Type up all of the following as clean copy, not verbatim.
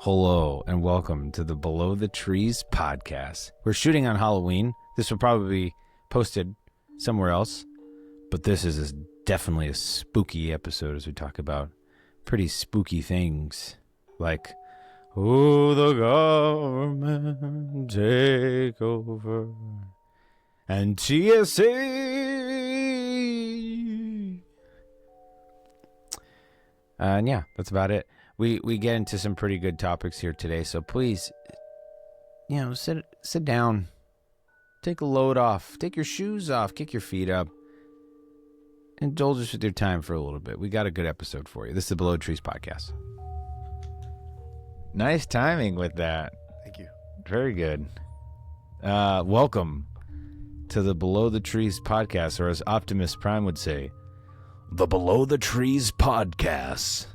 Hello and welcome to the Below the Trees podcast. We're shooting on Halloween. This will probably be posted somewhere else, but this is definitely a spooky episode as we talk about pretty spooky things like, oh, the government take over and TSA. And yeah, that's about it. We get into some pretty good topics here today, so please, sit down, take a load off, take your shoes off, kick your feet up, indulge us with your time for a little bit. We got a good episode for you. This is the Below the Trees podcast. Nice timing with that. Thank you. Very good. Welcome to the Below the Trees podcast, or as Optimus Prime would say, the Below the Trees podcast.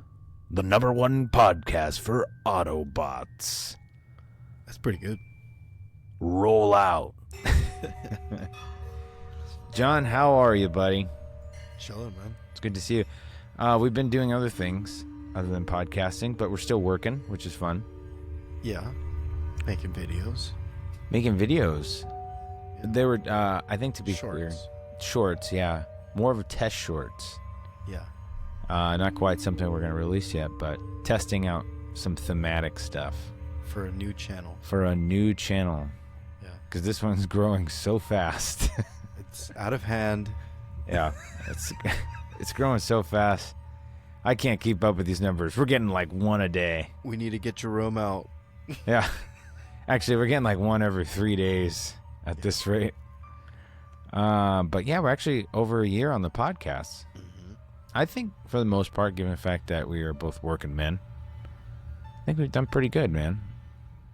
The #1 podcast for Autobots. That's pretty good. Roll out. John, how are you, buddy? Chilling, man. It's good to see you. We've been doing other things other than podcasting, but we're still working, which is fun. Yeah. Making videos. Making videos. Yeah. They were, I think to be Shorts. clear, shorts, yeah. More of a test shorts. Yeah. Not quite something we're going to release yet, but testing out some thematic stuff. For a new channel. Yeah. Because this one's growing so fast. It's out of hand. Yeah. It's growing so fast. I can't keep up with these numbers. We're getting like one a day. We need to get Jerome out. Yeah. Actually, we're getting like one every 3 days at this rate. But yeah, we're actually over a year on the podcast. I think for the most part, given the fact that we are both working men, I think we've done pretty good, man.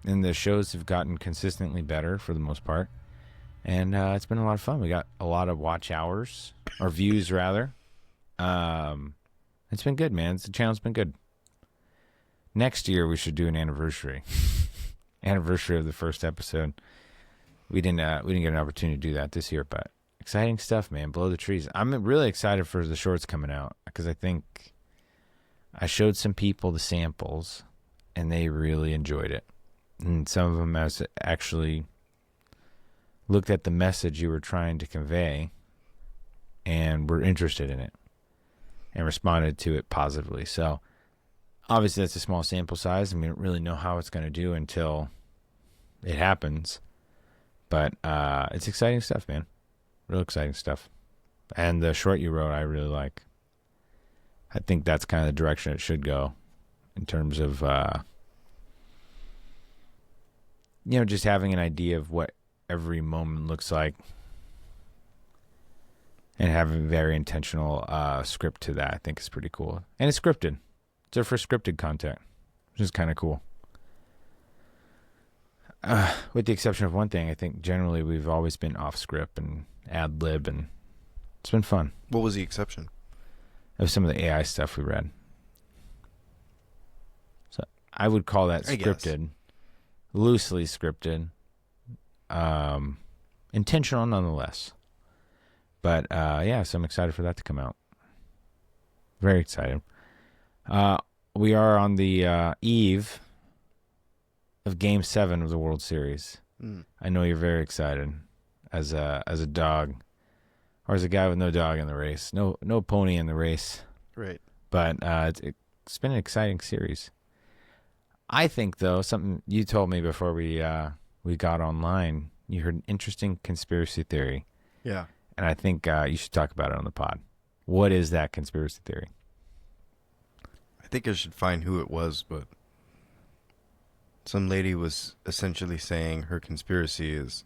And the shows have gotten consistently better for the most part. And it's been a lot of fun. We got a lot of watch hours, or views rather. It's been good, man. The channel's been good. Next year we should do an anniversary. Anniversary of the first episode. We didn't get an opportunity to do that this year, but exciting stuff, man. Below the Trees. I'm really excited for the shorts coming out because I think I showed some people the samples and they really enjoyed it. And some of them has actually looked at the message you were trying to convey and were interested in it and responded to it positively. So obviously that's a small sample size and we don't really know how it's going to do until it happens. But it's exciting stuff, man. Real exciting stuff. And the short you wrote, I really like. I think that's kind of the direction it should go in terms of, just having an idea of what every moment looks like and having a very intentional script to that. I think is pretty cool. And it's scripted. It's our first scripted content, which is kind of cool. With the exception of one thing, I think generally we've always been off script and ad lib, and it's been fun. What was the exception? Of some of the AI stuff we read. So I would call that scripted, loosely scripted, intentional nonetheless. But yeah, so I'm excited for that to come out. Very excited. We are on the eve of Game 7 of the World Series. I know you're very excited as a dog, or as a guy with no dog in the race, no pony in the race. Right. But it's been an exciting series. I think though, something you told me before we got online, you heard an interesting conspiracy theory. Yeah. And I think you should talk about it on the pod. What is that conspiracy theory? I think I should find who it was, but some lady was essentially saying her conspiracy is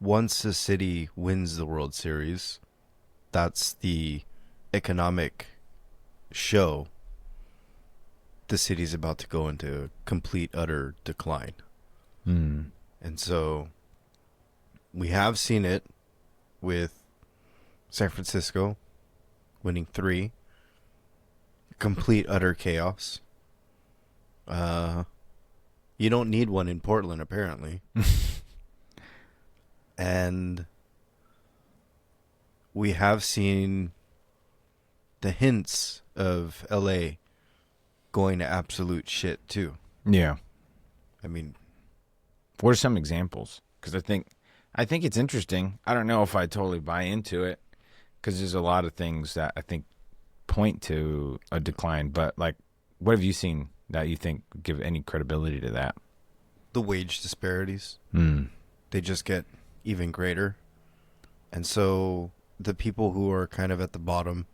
once a city wins the World Series, that's the economic show. The city's about to go into complete, utter decline. And so we have seen it with San Francisco winning 3. Complete, utter chaos. You don't need one in Portland, apparently. And we have seen the hints of LA going to absolute shit, too. Yeah. I mean, What are some examples? Because I think it's interesting. I don't know if I totally buy into it because there's a lot of things that I think point to a decline. But like, what have you seen that you think give any credibility to that? the wage disparities, they just get even greater. And so the people who are kind of at the bottom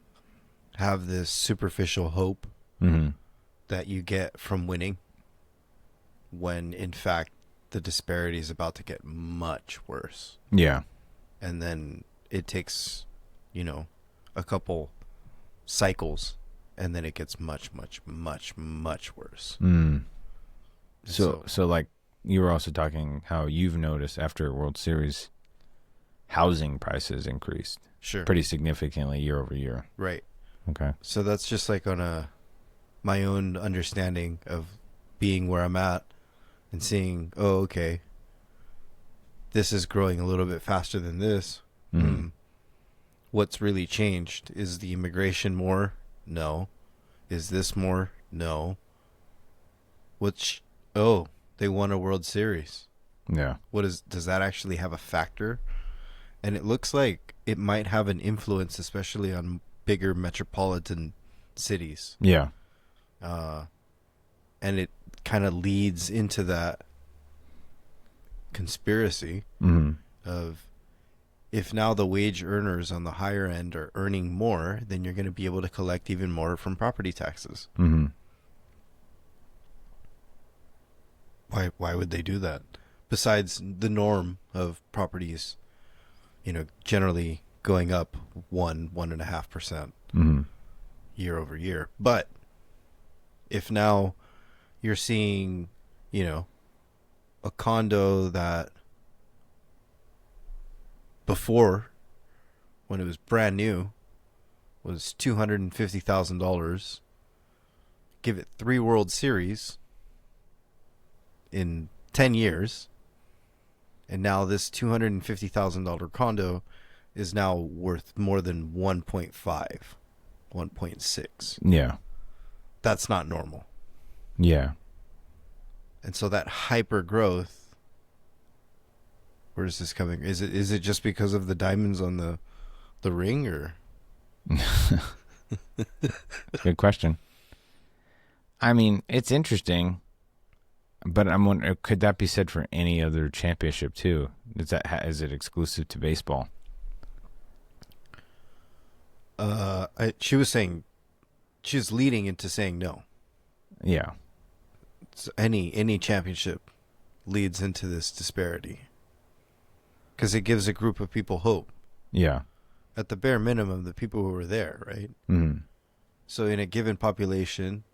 have this superficial hope that you get from winning, when in fact the disparity is about to get much worse. Yeah. And then it takes, a couple cycles, and then it gets much, much, much, much worse. So like you were also talking how you've noticed after World Series, housing prices increased Sure. pretty significantly year over year. Right. Okay. So that's just like on my own understanding of being where I'm at and seeing, oh, okay, this is growing a little bit faster than this. What's really changed? Is the immigration more? No. Is this more? No. They won a World Series. Yeah. Does that actually have a factor? And it looks like it might have an influence, especially on bigger metropolitan cities. Yeah. And it kind of leads into that conspiracy of, if now the wage earners on the higher end are earning more, then you're going to be able to collect even more from property taxes. Why would they do that? Besides the norm of properties, generally going up 1.5% year over year. But if now you're seeing, a condo that before, when it was brand new, was $250,000, give it 3 World Series in 10 years, and now this $250,000 condo is now worth more than 1.5, 1.6. Yeah. That's not normal. Yeah. And so that hyper growth, where is this coming? Is it just because of the diamonds on the ring, or? Good question. I mean, it's interesting, but I'm wondering, could that be said for any other championship too? Is it exclusive to baseball? She was leading into saying no. Yeah. So any championship leads into this disparity, because it gives a group of people hope. Yeah. At the bare minimum, the people who were there, right? So in a given population,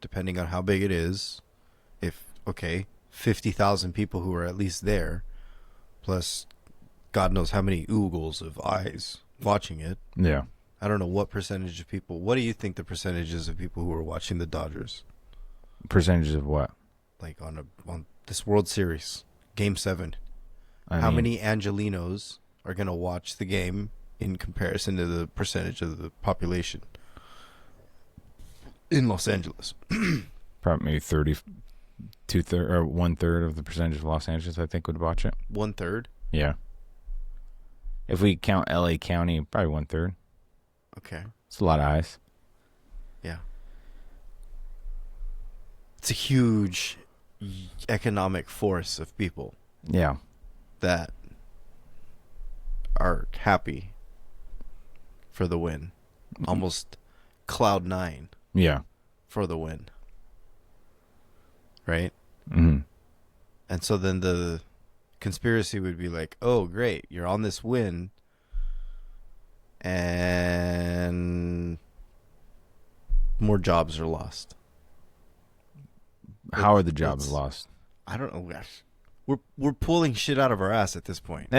depending on how big it is, 50,000 people who are at least there, plus God knows how many oogles of eyes watching it. Yeah. I don't know what percentage of people. What do you think the percentages of people who are watching the Dodgers? Percentages of what? Like on this World Series, Game 7. I how mean, many Angelinos are going to watch the game in comparison to the percentage of the population in Los Angeles? Probably maybe 30, 2/3 or 1/3 of the percentage of Los Angeles, I think, would watch it. 1/3? Yeah. If we count LA County, probably 1/3. Okay. It's a lot of eyes. Yeah. It's a huge economic force of people. Yeah. That are happy for the win. Almost cloud 9. Yeah. For the win. Right? Mm-hmm. And so then the conspiracy would be like, oh, great, you're on this win, and more jobs are lost. How are the jobs lost? I don't know. We're pulling shit out of our ass at this point.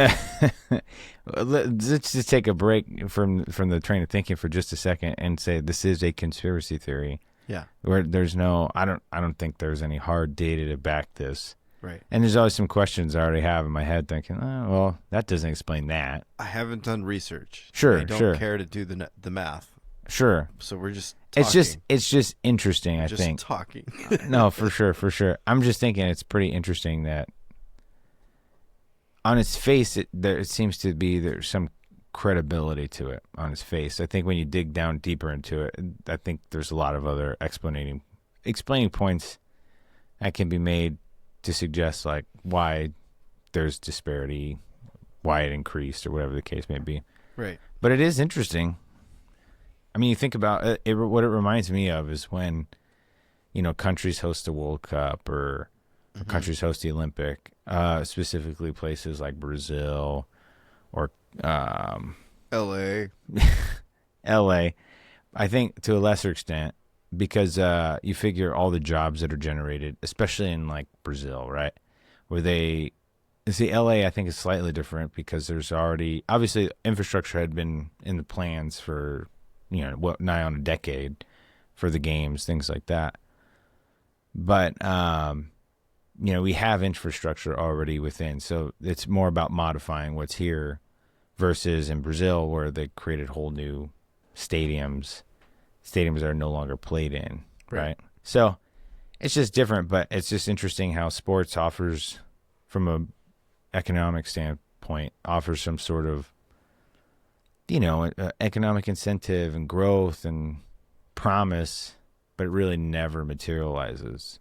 Let's just take a break from the train of thinking for just a second and say this is a conspiracy theory. Yeah. Where there's no, I don't think there's any hard data to back this. Right. And there's always some questions I already have in my head thinking, oh, well, that doesn't explain that. I haven't done research. Sure, I don't sure. care to do the math. Sure. So we're just talking. It's just interesting, I just think. talking. No, for sure. I'm just thinking it's pretty interesting that on its face, it seems to be there's some credibility to it on its face. I think when you dig down deeper into it, I think there's a lot of other explaining points that can be made to suggest like why there's disparity, why it increased, or whatever the case may be. Right. But it is interesting. I mean, you think about it. What it reminds me of is when, countries host a World Cup or countries host the Olympic, specifically places like Brazil or LA. LA. I think to a lesser extent because you figure all the jobs that are generated, especially in like Brazil, right? Where they see LA, I think is slightly different because there's already obviously infrastructure had been in the plans for nigh on a decade for the games, things like that. But we have infrastructure already within, so it's more about modifying what's here versus in Brazil where they created whole new stadiums that are no longer played in, right? So it's just different, but it's just interesting how sports offers, from a economic standpoint, offers some sort of economic incentive and growth and promise, but it really never materializes,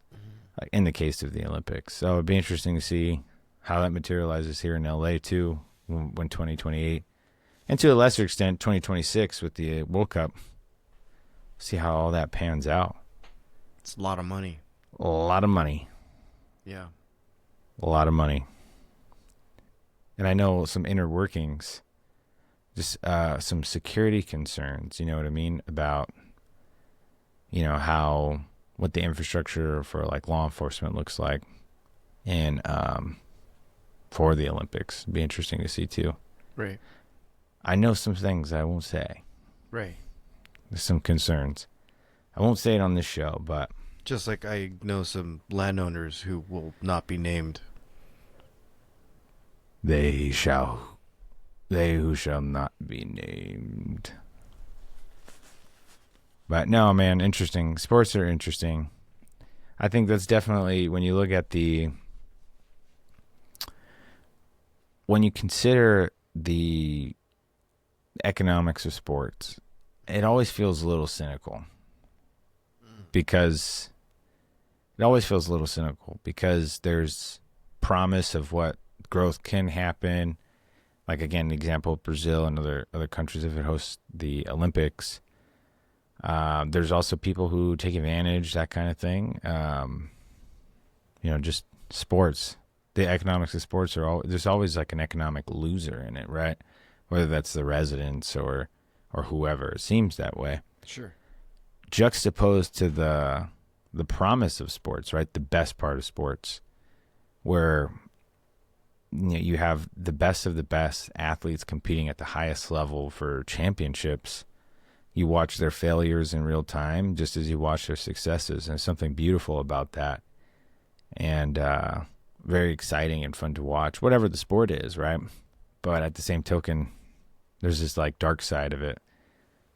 like in the case of the Olympics. So it'd be interesting to see how that materializes here in LA too, when 2028, and to a lesser extent 2026 with the World Cup. See how all that pans out. It's a lot of money. A lot of money. Yeah. A lot of money. And I know some inner workings, just some security concerns, you know what I mean, about, what the infrastructure for like law enforcement looks like and for the Olympics. It'd be interesting to see too. Right. I know some things I won't say. Right. There's some concerns. I won't say it on this show, but just like I know some landowners who will not be named. They who shall not be named. But no, man, interesting. Sports are interesting. I think that's definitely, when you look at when you consider the economics of sports, it always feels a little cynical. Because there's promise of what growth can happen. Like, again, the example of Brazil and other countries, if it hosts the Olympics. There's also people who take advantage, that kind of thing. Just sports. The economics of sports there's always like an economic loser in it, right? Whether that's the residents or whoever. It seems that way. Sure. Juxtaposed to the promise of sports, right? The best part of sports, where you have the best of the best athletes competing at the highest level for championships. You watch their failures in real time, just as you watch their successes. And there's something beautiful about that. And very exciting and fun to watch, whatever the sport is, right? But at the same token, there's this like dark side of it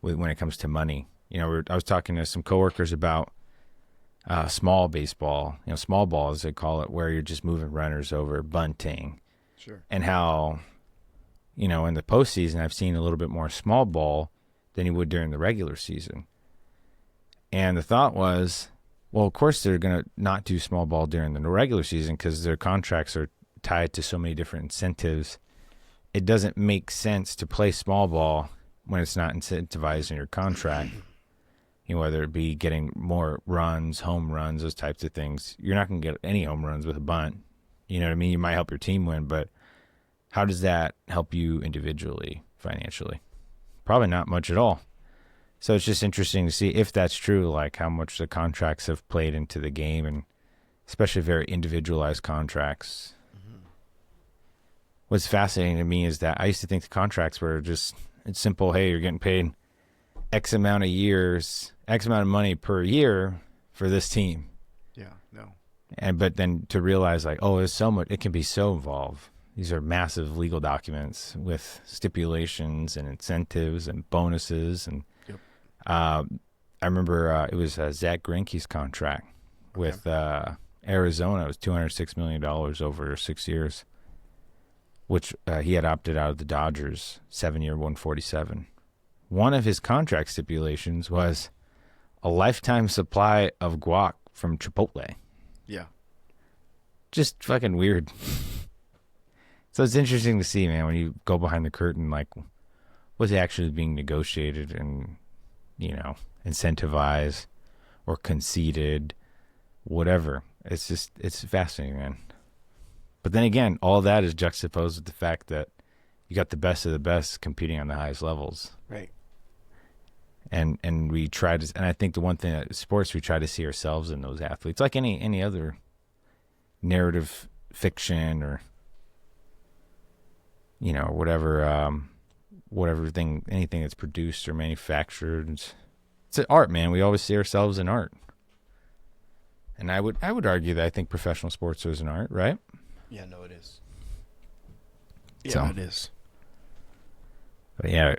when it comes to money. I was talking to some coworkers about small baseball, small ball as they call it, where you're just moving runners over, bunting. Sure. And how, in the postseason, I've seen a little bit more small ball than you would during the regular season. And the thought was, well, of course they're going to not do small ball during the regular season because their contracts are tied to so many different incentives. It doesn't make sense to play small ball when it's not incentivized in your contract. Whether it be getting more runs, home runs, those types of things. You're not going to get any home runs with a bunt. You know what I mean? You might help your team win, but how does that help you individually, financially? Probably not much at all. So it's just interesting to see if that's true, like how much the contracts have played into the game, and especially very individualized contracts. Mm-hmm. What's fascinating to me is that I used to think the contracts were just, it's simple. Hey, you're getting paid X amount of money per year for this team. Yeah, no. But then to realize like, oh, there's so much, it can be so involved. These are massive legal documents with stipulations and incentives and bonuses and I remember it was Zach Greinke's contract with Arizona. It was $206 million over 6 years, which he had opted out of the Dodgers, 7-year, 147. One of his contract stipulations was a lifetime supply of guac from Chipotle. Yeah. Just fucking weird. So it's interesting to see, man, when you go behind the curtain, like what's actually being negotiated and, you know, incentivized or conceded, whatever. It's fascinating, man. But then again, all that is juxtaposed with the fact that you got the best of the best competing on the highest levels. Right. And we try to, and I think the one thing that sports, we try to see ourselves in those athletes, like any other narrative fiction or, you know, whatever anything that's produced or manufactured. It's an art, man. We always see ourselves in art. And I would argue that I think professional sports is an art, right? Yeah, no, it is. Yeah, So, it is. But yeah,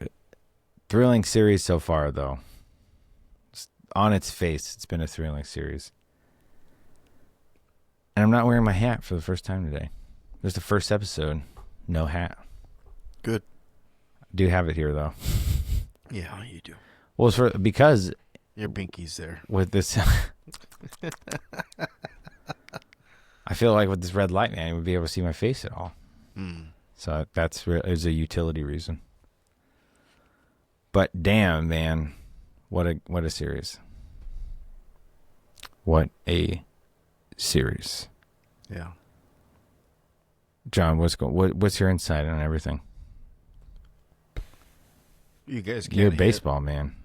thrilling series so far, though. On its face, it's been a thrilling series. And I'm not wearing my hat for the first time today. There's the first episode, no hat. Good. I do have it here, though. Yeah, you do. Well, it's because Your binky's there. with this, I feel like with this red light, man, you would be able to see my face at all. So that's is a utility reason. But damn, man, what a series! What a series, Yeah. John. What's your insight on everything? You guys can't You're a hit. baseball man.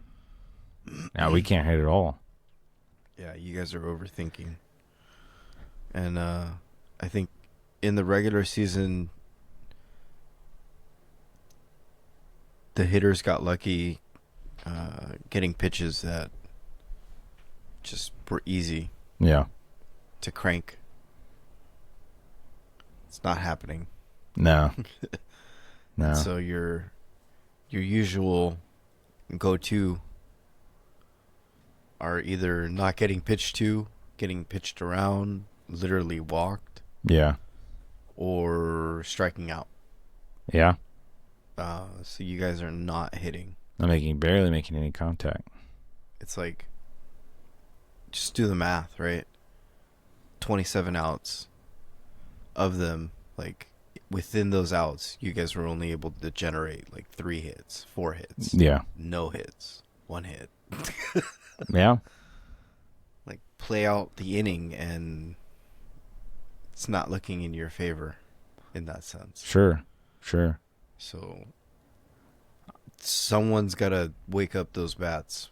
Now we can't hit at all. Yeah, you guys are overthinking. And I think in the regular season, the hitters got lucky getting pitches that just were easy Yeah. to crank. It's not happening. No. No. So your usual go-to are either not getting pitched to, getting pitched around, literally walked, Yeah. or striking out. Yeah. So you guys are not hitting. I'm barely making any contact. It's like, just do the math, right? 27 outs. Of them, like, within those outs, you guys were only able to generate, like, 3 hits, 4 hits. Yeah. No hits. 1 hit. Yeah. Like, play out the inning, and it's not looking in your favor in that sense. Sure. So someone's got to wake up those bats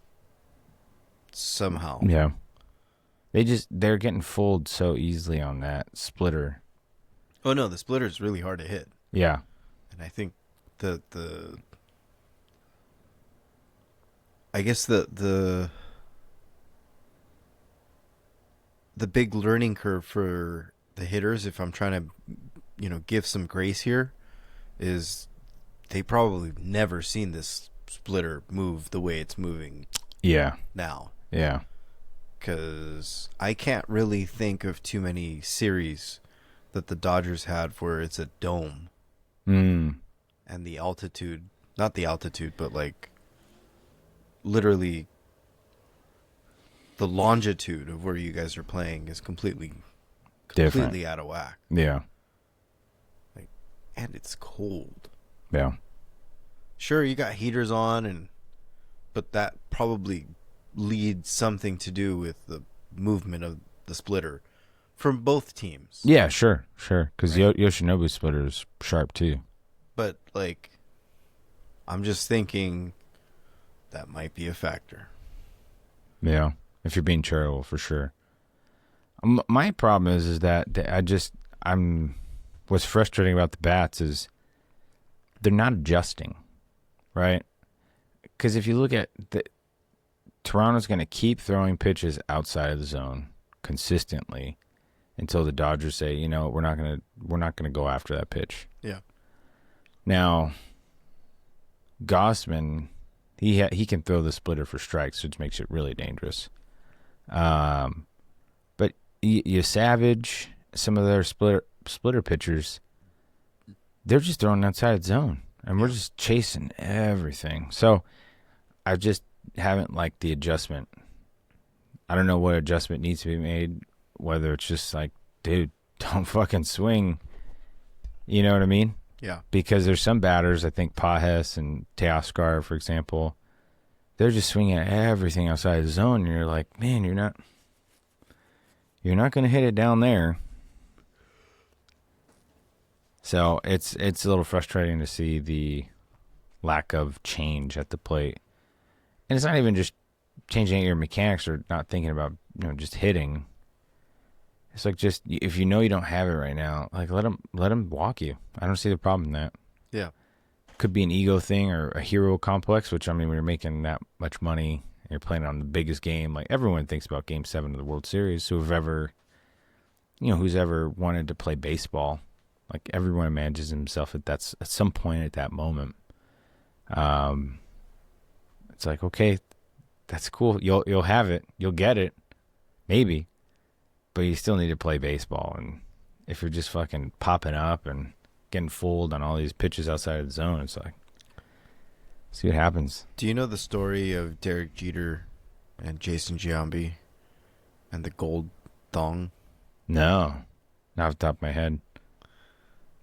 somehow. Yeah. They're getting fooled so easily on that splitter. Oh no, the splitter is really hard to hit. Yeah. And I think I guess the big learning curve for the hitters, if I'm trying to, give some grace here, is they probably never seen this splitter move the way it's moving Yeah. now. Yeah. Because I can't really think of too many series that the Dodgers had where it's a dome. Mm. And the altitude, not the altitude, but like literally the longitude of where you guys are playing is completely Different. out of whack. Yeah. And it's cold. Yeah. Sure, you got heaters on, but that probably leads something to do with the movement of the splitter from both teams. Yeah, sure. Because Right. Yoshinobu's splitter is sharp too. But, like, I'm just thinking that might be a factor. Yeah. If you're being charitable, for sure. My problem is that what's frustrating about the bats is they're not adjusting, right? Because if you look at Toronto's going to keep throwing pitches outside of the zone consistently until the Dodgers say, we're not going to go after that pitch. Yeah. Now, Gossman, He can throw the splitter for strikes, which makes it really dangerous. But you Savage, some of their splitter pitchers, they're just throwing outside the zone, and we're just chasing everything. So I just haven't liked the adjustment. I don't know what adjustment needs to be made, whether it's just like, dude, don't fucking swing. You know what I mean? Yeah. Because there's some batters, I think Pajes and Teoscar, for example, they're just swinging at everything outside the zone, and you're like, man, you're not going to hit it down there. So it's a little frustrating to see the lack of change at the plate. And it's not even just changing your mechanics or not thinking about, just hitting. It's like, just if you don't have it right now, like let them walk you. I don't see the problem in that. Yeah. Could be an ego thing or a hero complex, which, when you're making that much money and you're playing on the biggest game, like everyone thinks about Game 7 of the World Series. Who's ever wanted to play baseball, like everyone imagines himself at some point at that moment. It's like, okay, that's cool. You'll have it. You'll get it. Maybe. But you still need to play baseball. And if you're just fucking popping up and getting fooled on all these pitches outside of the zone, it's like, see what happens. Do you know the story of Derek Jeter and Jason Giambi and the gold thong? No. Not off the top of my head.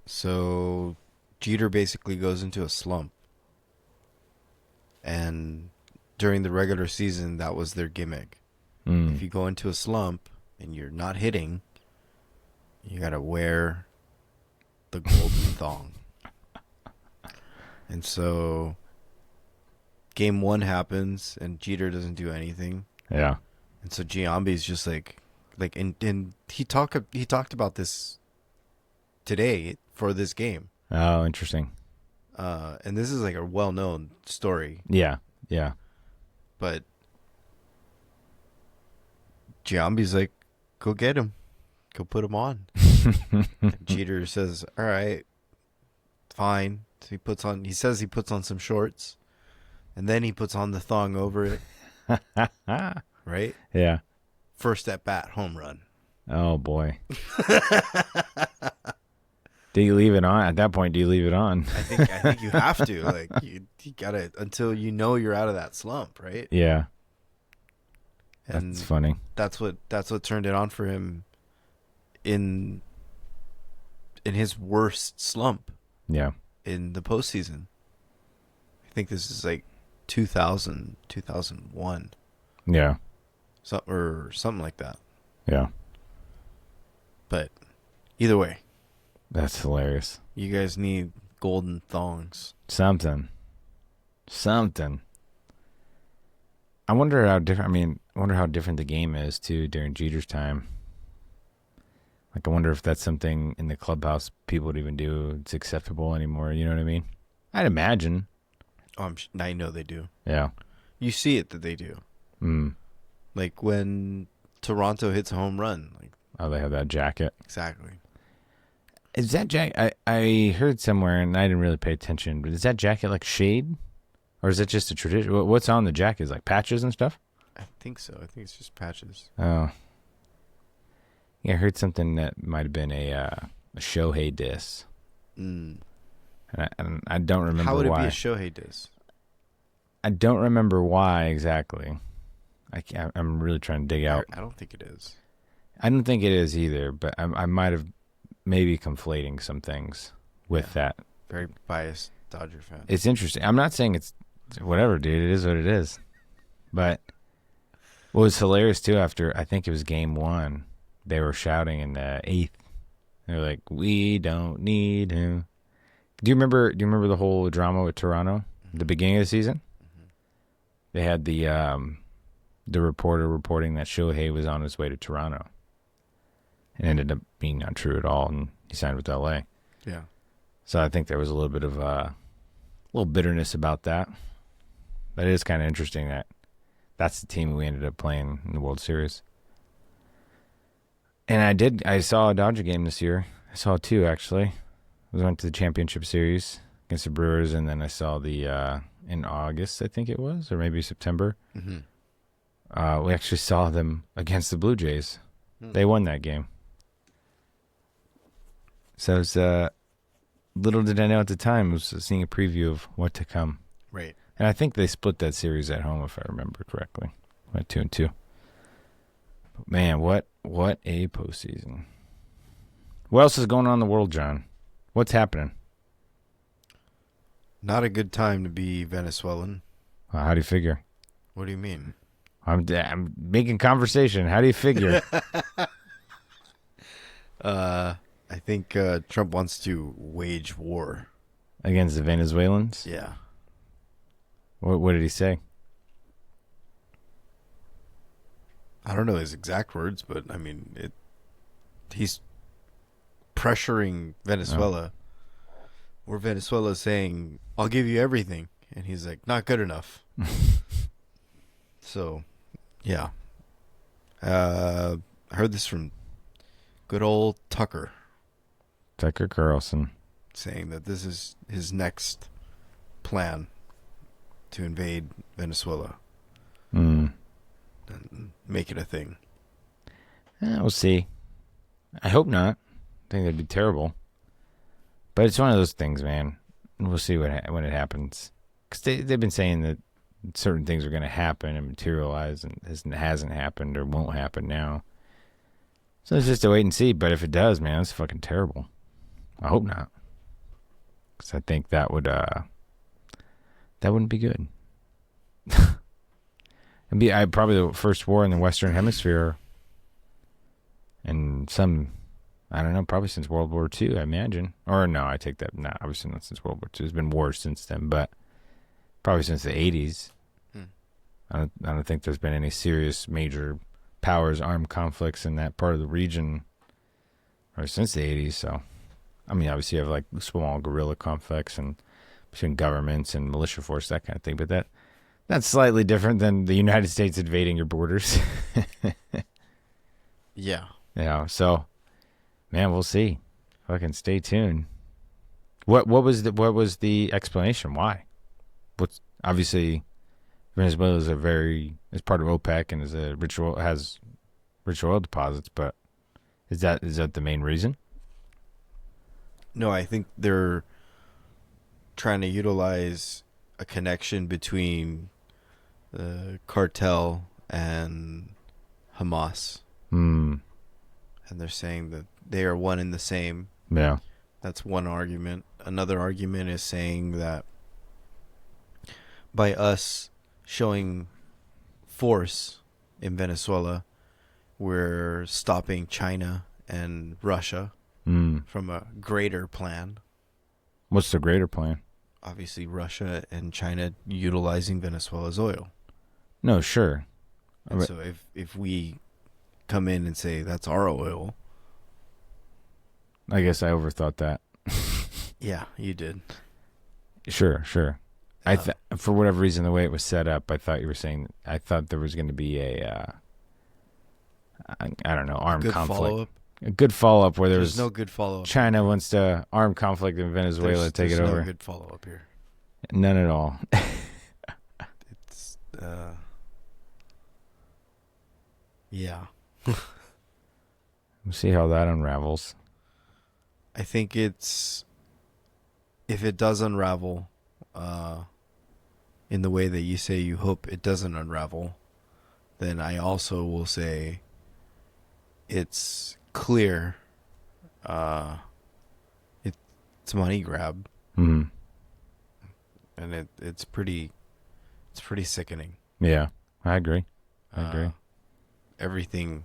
So Jeter basically goes into a slump. And during the regular season, that was their gimmick. If you go into a slump and you're not hitting, you got to wear the golden thong. And so Game 1 happens and Jeter doesn't do anything. Yeah. And so Giambi's just and he talked about this today for this game. Oh, interesting. And this is like a well-known story. Yeah. Yeah. But Giambi's like, go get him. Go put him on. Jeter says, all right, fine. So he says he puts on some shorts. And then he puts on the thong over it. Right? Yeah. First at bat, home run. Oh, boy. Do you leave it on? At that point, do you leave it on? I think you have to. Like you gotta, until you're out of that slump, right? Yeah. And that's funny. That's what turned it on for him in his worst slump. Yeah. In the postseason. I think this is like 2000, 2001. Yeah. Something like that. Yeah. But either way. That's hilarious. You guys need golden thongs. Something. I wonder how different the game is too during Jeter's time. Like, I wonder if that's something in the clubhouse people would even do. It's acceptable anymore. You know what I mean? I'd imagine. Oh, I know they do. Yeah. You see it that they do. Like when Toronto hits a home run. Like, oh, they have that jacket. Exactly. Is that jacket? I heard somewhere, and I didn't really pay attention, but is that jacket like shade? Or is it just a tradition? What's on the jacket? Is like patches and stuff? I think so. I think it's just patches. Oh. Yeah, I heard something that might have been a Shohei diss. And I don't remember why. How would it be a Shohei diss? I don't remember why exactly. I'm really trying to dig out. I don't think it is. I don't think it is either, but I might have maybe conflating some things with that. Very biased Dodger fan. It's interesting. I'm not saying it's whatever, dude. It is what it is. But what was hilarious, too, after I think it was Game 1, they were shouting in the 8th. They're like, we don't need him. Do you remember the whole drama with Toronto at the beginning of the season? Mm-hmm. They had the reporter reporting that Shohei was on his way to Toronto. It ended up being not true at all, and he signed with LA. Yeah. So I think there was a little bit of a little bitterness about that. But it is kind of interesting that that's the team we ended up playing in the World Series. And I saw a Dodger game this year. I saw two, actually. I went to the Championship Series against the Brewers, and then I saw the in August, I think it was, or maybe September. Mm-hmm. We actually saw them against the Blue Jays. They won that game. So it was, little did I know at the time, I was seeing a preview of what to come. Right. And I think they split that series at home, if I remember correctly. Went 2-2. But man, what a postseason. What else is going on in the world, John? What's happening? Not a good time to be Venezuelan. How do you figure? What do you mean? I'm making conversation. How do you figure? I think Trump wants to wage war Against the Venezuelans? Yeah. What did he say? I don't know his exact words, but I mean, he's pressuring Venezuela. Where Venezuela is saying, "I'll give you everything," and he's like, "Not good enough." So, yeah. I heard this from good old Tucker. Tucker Carlson. Saying that this is his next plan to invade Venezuela and make it a thing. We'll see. I hope not. I think that'd be terrible. But it's one of those things, man. We'll see when it happens. Because they've been saying that certain things are going to happen and materialize, and it hasn't happened or won't happen now. So it's just a wait and see. But if it does, man, it's fucking terrible. I hope not. Because I think that wouldn't be good. It'd be probably the first war in the Western Hemisphere, and I don't know, probably since World War II, I imagine. Or no, I take that. No, obviously not since World War II. There's been wars since then, but probably since the 80s. I don't think there's been any serious major powers armed conflicts in that part of the region, or since the 80s. So, I mean, obviously you have like small guerrilla conflicts and between governments and militia force, that kind of thing. But that's slightly different than the United States invading your borders. Yeah. Yeah. So, man, we'll see. Fucking stay tuned. What was the explanation? Why? What's obviously Venezuela is part of OPEC and has rich oil deposits, but is that the main reason? No, I think they're trying to utilize a connection between the cartel and Hamas. And they're saying that they are one and the same. Yeah. That's one argument. Another argument is saying that by us showing force in Venezuela, we're stopping China and Russia from a greater plan. What's the greater plan? Obviously, Russia and China utilizing Venezuela's oil. No, sure. And so if we come in and say that's our oil. I guess I overthought that. Yeah, you did. Sure. For whatever reason, the way it was set up, I thought there was going to be a, I don't know, armed conflict. Follow-up? A good follow-up where there's no good follow-up. China wants to armed conflict in Venezuela to take it over. There's no good follow-up here. None at all. It's, yeah. We'll see how that unravels. I think if it does unravel, in the way that you say you hope it doesn't unravel, then I also will say it's clear it's money grab. Mm-hmm. And it's pretty sickening. Yeah, I agree. Everything.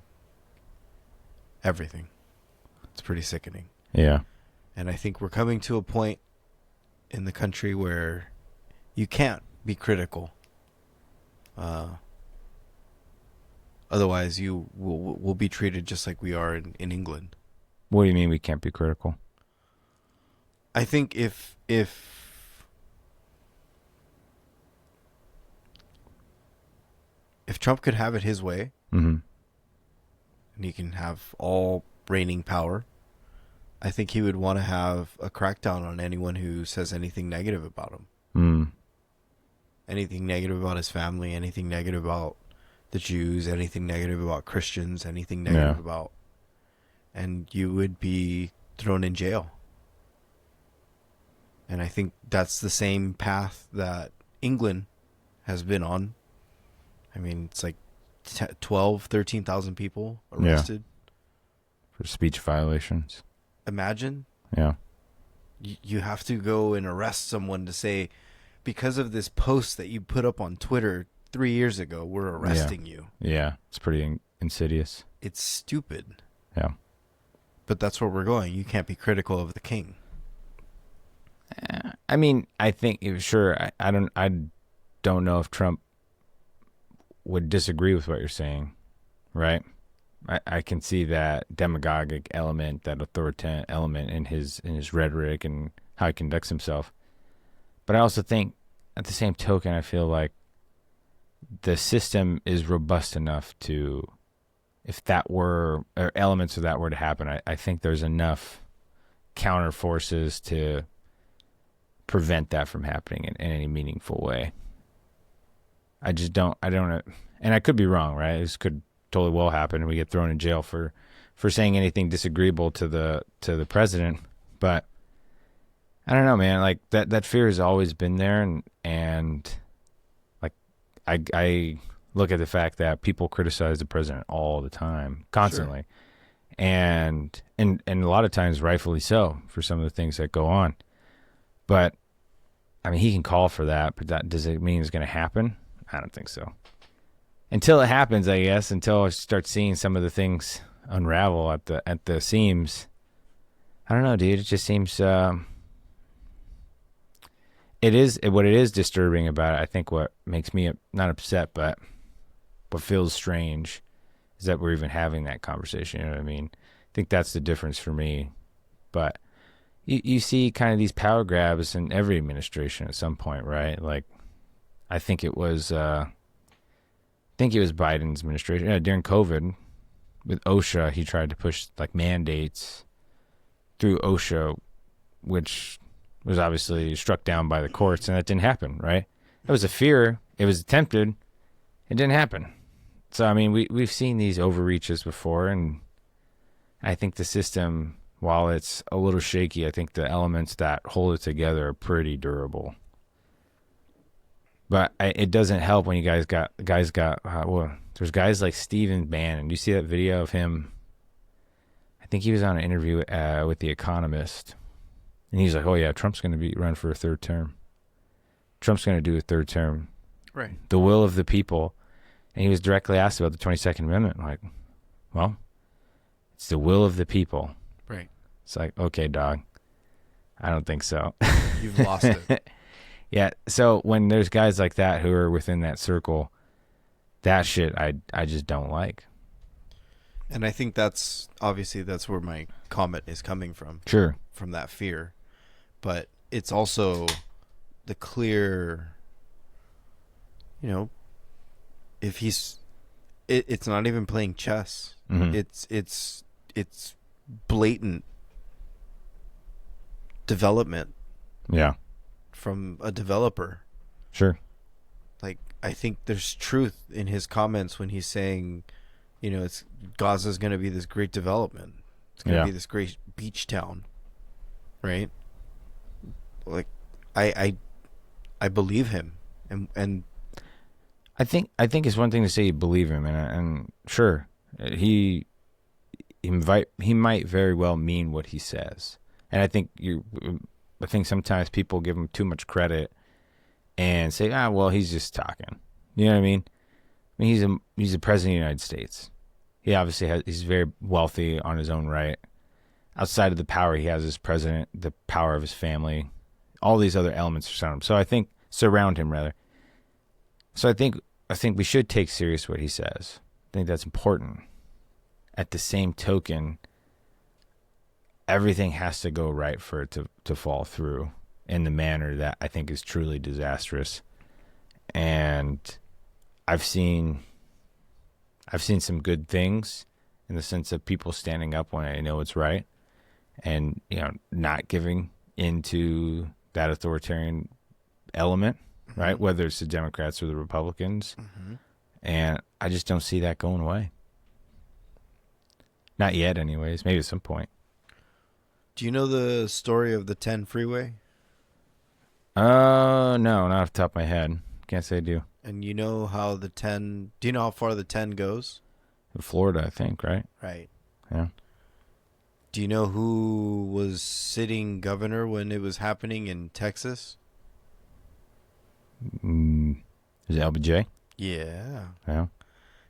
It's pretty sickening. Yeah. And I think we're coming to a point in the country where you can't be critical. Otherwise, you will be treated just like we are in England. What do you mean we can't be critical? I think if Trump could have it his way, and he can have all reigning power, I think he would want to have a crackdown on anyone who says anything negative about him. anything negative about his family, anything negative about the Jews, anything negative about Christians, anything negative about, and you would be thrown in jail. And I think that's the same path that England has been on. I mean, it's like 13,000 people arrested. For speech violations. Imagine. Yeah. You have to go and arrest someone to say, because of this post that you put up on Twitter 3 years ago, we're arresting you. Yeah, it's pretty insidious. It's stupid. Yeah. But that's where we're going. You can't be critical of the king. I mean, I think sure. I don't know if Trump would disagree with what you're saying, right? I can see that demagogic element, that authoritarian element in his rhetoric and how he conducts himself. But I also think, at the same token, I feel like the system is robust enough to, if that were, or elements of that were to happen, I think there's enough counter forces to prevent that from happening in any meaningful way. I don't, and I could be wrong, right? This could totally well happen and we get thrown in jail for saying anything disagreeable to the president. But I don't know, man, like that fear has always been there. And like, I look at the fact that people criticize the president all the time, constantly. Sure. And a lot of times rightfully so for some of the things that go on. But I mean, he can call for that, but does it mean it's going to happen? I don't think so. Until it happens, I guess, until I start seeing some of the things unravel at the seams. I don't know, dude. It just seems what it is disturbing about it. I think what makes me not upset, but what feels strange is that we're even having that conversation. You know what I mean? I think that's the difference for me. But you see kind of these power grabs in every administration at some point, right? Like, I think it was Biden's administration. Yeah, during COVID, with OSHA, he tried to push like mandates through OSHA, which was obviously struck down by the courts, and that didn't happen, right? It was a fear. It was attempted. It didn't happen. So, I mean, we've seen these overreaches before, and I think the system, while it's a little shaky, I think the elements that hold it together are pretty durable. But it doesn't help when you guys got there's guys like Stephen Bannon. Do you see that video of him? I think he was on an interview with The Economist. And he's like, oh, yeah, Trump's going to be run for a third term. Trump's going to do a third term. Right. The will of the people. And he was directly asked about the 22nd Amendment. Like, well, it's the will of the people. Right. It's like, okay, dog. I don't think so. You've lost it. Yeah, so when there's guys like that who are within that circle, that shit I just don't like. And I think that's where my comment is coming from. Sure. From that fear. But it's also the clear, if it's not even playing chess. Mm-hmm. It's blatant development. Yeah. From a developer. Sure. Like, I think there's truth in his comments when he's saying, it's Gaza's going to be this great development. It's going to be this great beach town. Right? Like, I believe him. And I think it's one thing to say you believe him, and sure, he might very well mean what he says. And I think sometimes people give him too much credit and say, well, he's just talking. You know what I mean? I mean, he's the president of the United States. He obviously he's very wealthy on his own right. Outside of the power he has as president, the power of his family, all these other elements surround him. Surround him rather. So I think we should take serious what he says. I think that's important. At the same token, everything has to go right for it to fall through in the manner that I think is truly disastrous. And I've seen some good things in the sense of people standing up when I know it's right and, not giving into that authoritarian element. right? Whether it's the Democrats or the Republicans. Mm-hmm. And I just don't see that going away. Not yet, anyways. Maybe at some point. Do you know the story of the 10 freeway? No, not off the top of my head. Can't say I do. And you know how the 10, do you know how far the 10 goes? In Florida, I think, right? Right. Yeah. Do you know who was sitting governor when it was happening in Texas? Is it LBJ? Yeah. Yeah.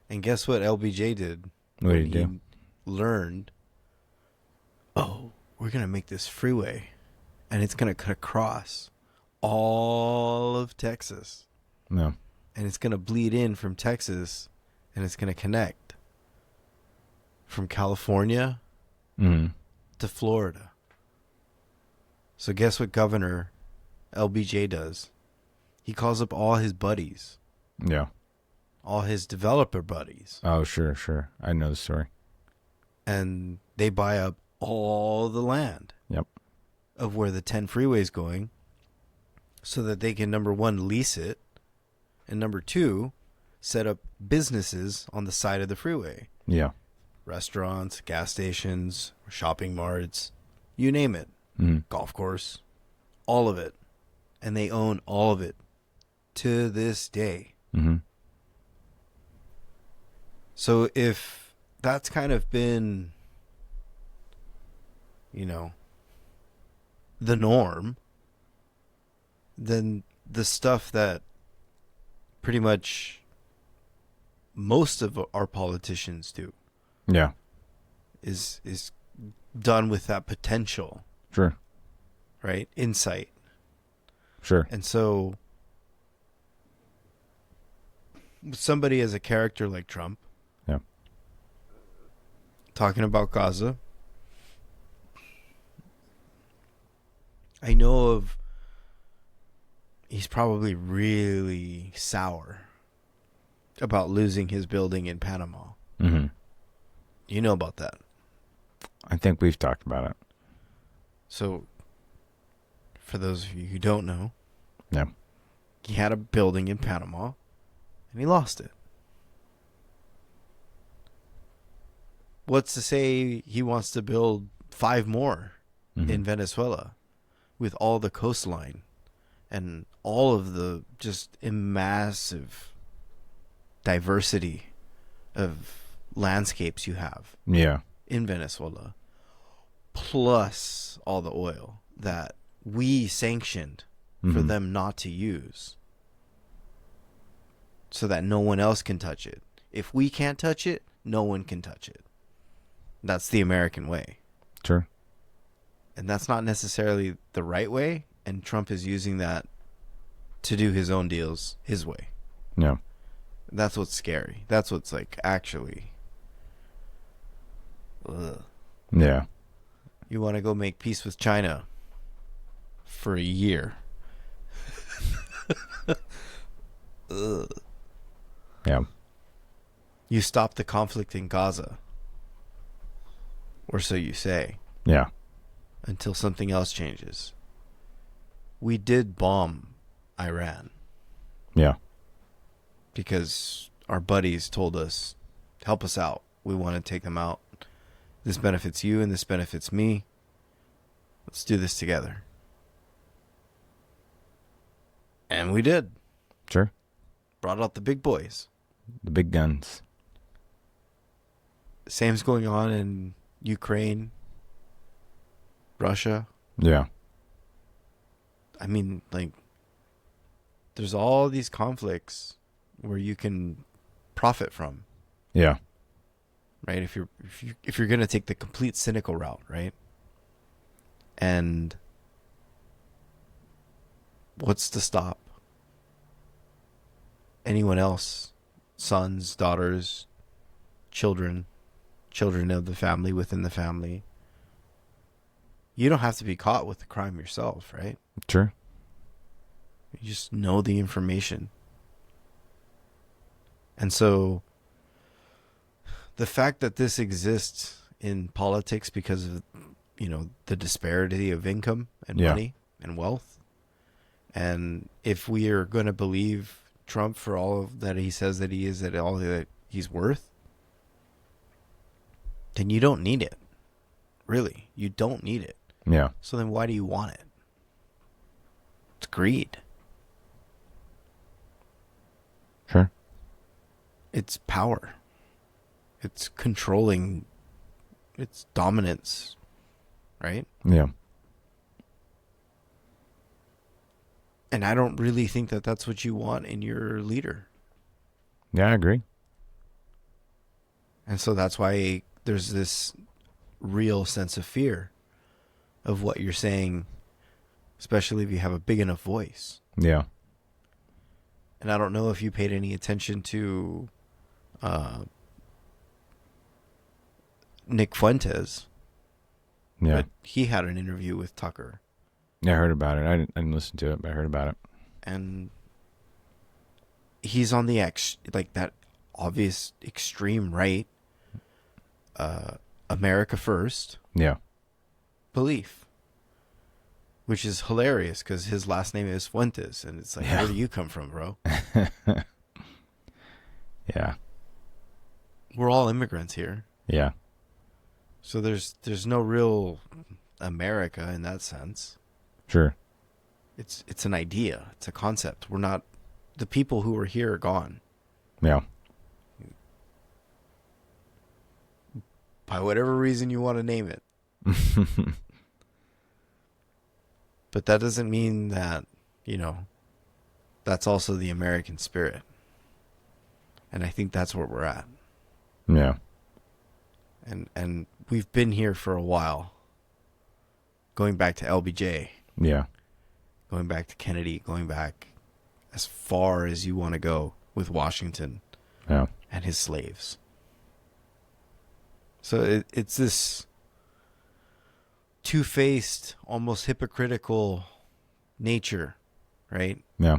And guess what LBJ did? What did he do? He learned, oh, we're going to make this freeway, and it's going to cut across all of Texas. No. And it's going to bleed in from Texas, and it's going to connect from California to Florida. So guess what Governor LBJ does? He calls up all his buddies. Yeah. All his developer buddies. Oh, sure. I know the story. And they buy up all the land. Yep. Of where the 10 freeway is going, so that they can, number one, lease it, and number two, set up businesses on the side of the freeway. Yeah. Restaurants, gas stations, shopping marts, you name it. Golf course, all of it. And they own all of it to this day. So if that's kind of been, the norm, then the stuff that pretty much most of our politicians do Yeah. is done with that potential, Sure. right? Insight. Sure. And so somebody as a character like Trump, Yeah. talking about Gaza, I know of, he's probably really sour about losing his building in Panama. You know about that. I think we've talked about it. So, for those of you who don't know, Yeah. he had a building in Panama, and he lost it. What's to say he wants to build 5 more in Venezuela with all the coastline and all of the just massive diversity of landscapes you have Yeah. in Venezuela, plus all the oil that we sanctioned for them not to use so that no one else can touch it. If we can't touch it, no one can touch it. That's the American way. Sure. And that's not necessarily the right way, and Trump is using that to do his own deals his way. Yeah. That's what's scary. That's what's like actually. Ugh. Yeah. You want to go make peace with China for a year. Ugh. Yeah. You stop the conflict in Gaza, or so you say, Yeah. until something else changes. We did bomb Iran Yeah. because our buddies told us, help us out. We want to take them out. This benefits you and this benefits me. Let's do this together. And we did. Sure. Brought out the big boys. The big guns. Same's going on in Ukraine, Russia. Yeah. I mean, like, there's all these conflicts where you can profit from, Yeah. right? If you're gonna take the complete cynical route, right? And what's to stop anyone else, sons, daughters, children of the family, within the family? You don't have to be caught with the crime yourself, right? Sure. You just know the information. And so the fact that this exists in politics because of, the disparity of income and Yeah. money and wealth And if we are going to believe Trump for all of that he says that he is, that all that he's worth, then you don't need it. Really, you don't need it. Yeah. So then why do you want it? It's greed. Sure. It's power. It's controlling. It's dominance. Right? Yeah. And I don't really think that that's what you want in your leader. Yeah, I agree. And so that's why there's this real sense of fear of what you're saying, especially if you have a big enough voice. Yeah. And I don't know if you paid any attention to Nick Fuentes, Yeah. but he had an interview with Tucker. Yeah, I heard about it. I didn't listen to it, but I heard about it. And he's on the that obvious extreme right, America first Yeah. belief, which is hilarious because his last name is Fuentes, and it's like, Yeah. where do you come from, bro? Yeah. We're all immigrants here, Yeah. so there's no real America in that sense. Sure. It's an idea, it's a concept. We're not, the people who are here are gone Yeah. by whatever reason you want to name it. But that doesn't mean that, that's also the American spirit. And I think that's where we're at. Yeah. And we've been here for a while. Going back to LBJ, Yeah. going back to Kennedy, going back as far as you want to go with Washington Yeah. and his slaves. So it's this two-faced, almost hypocritical nature, right? Yeah.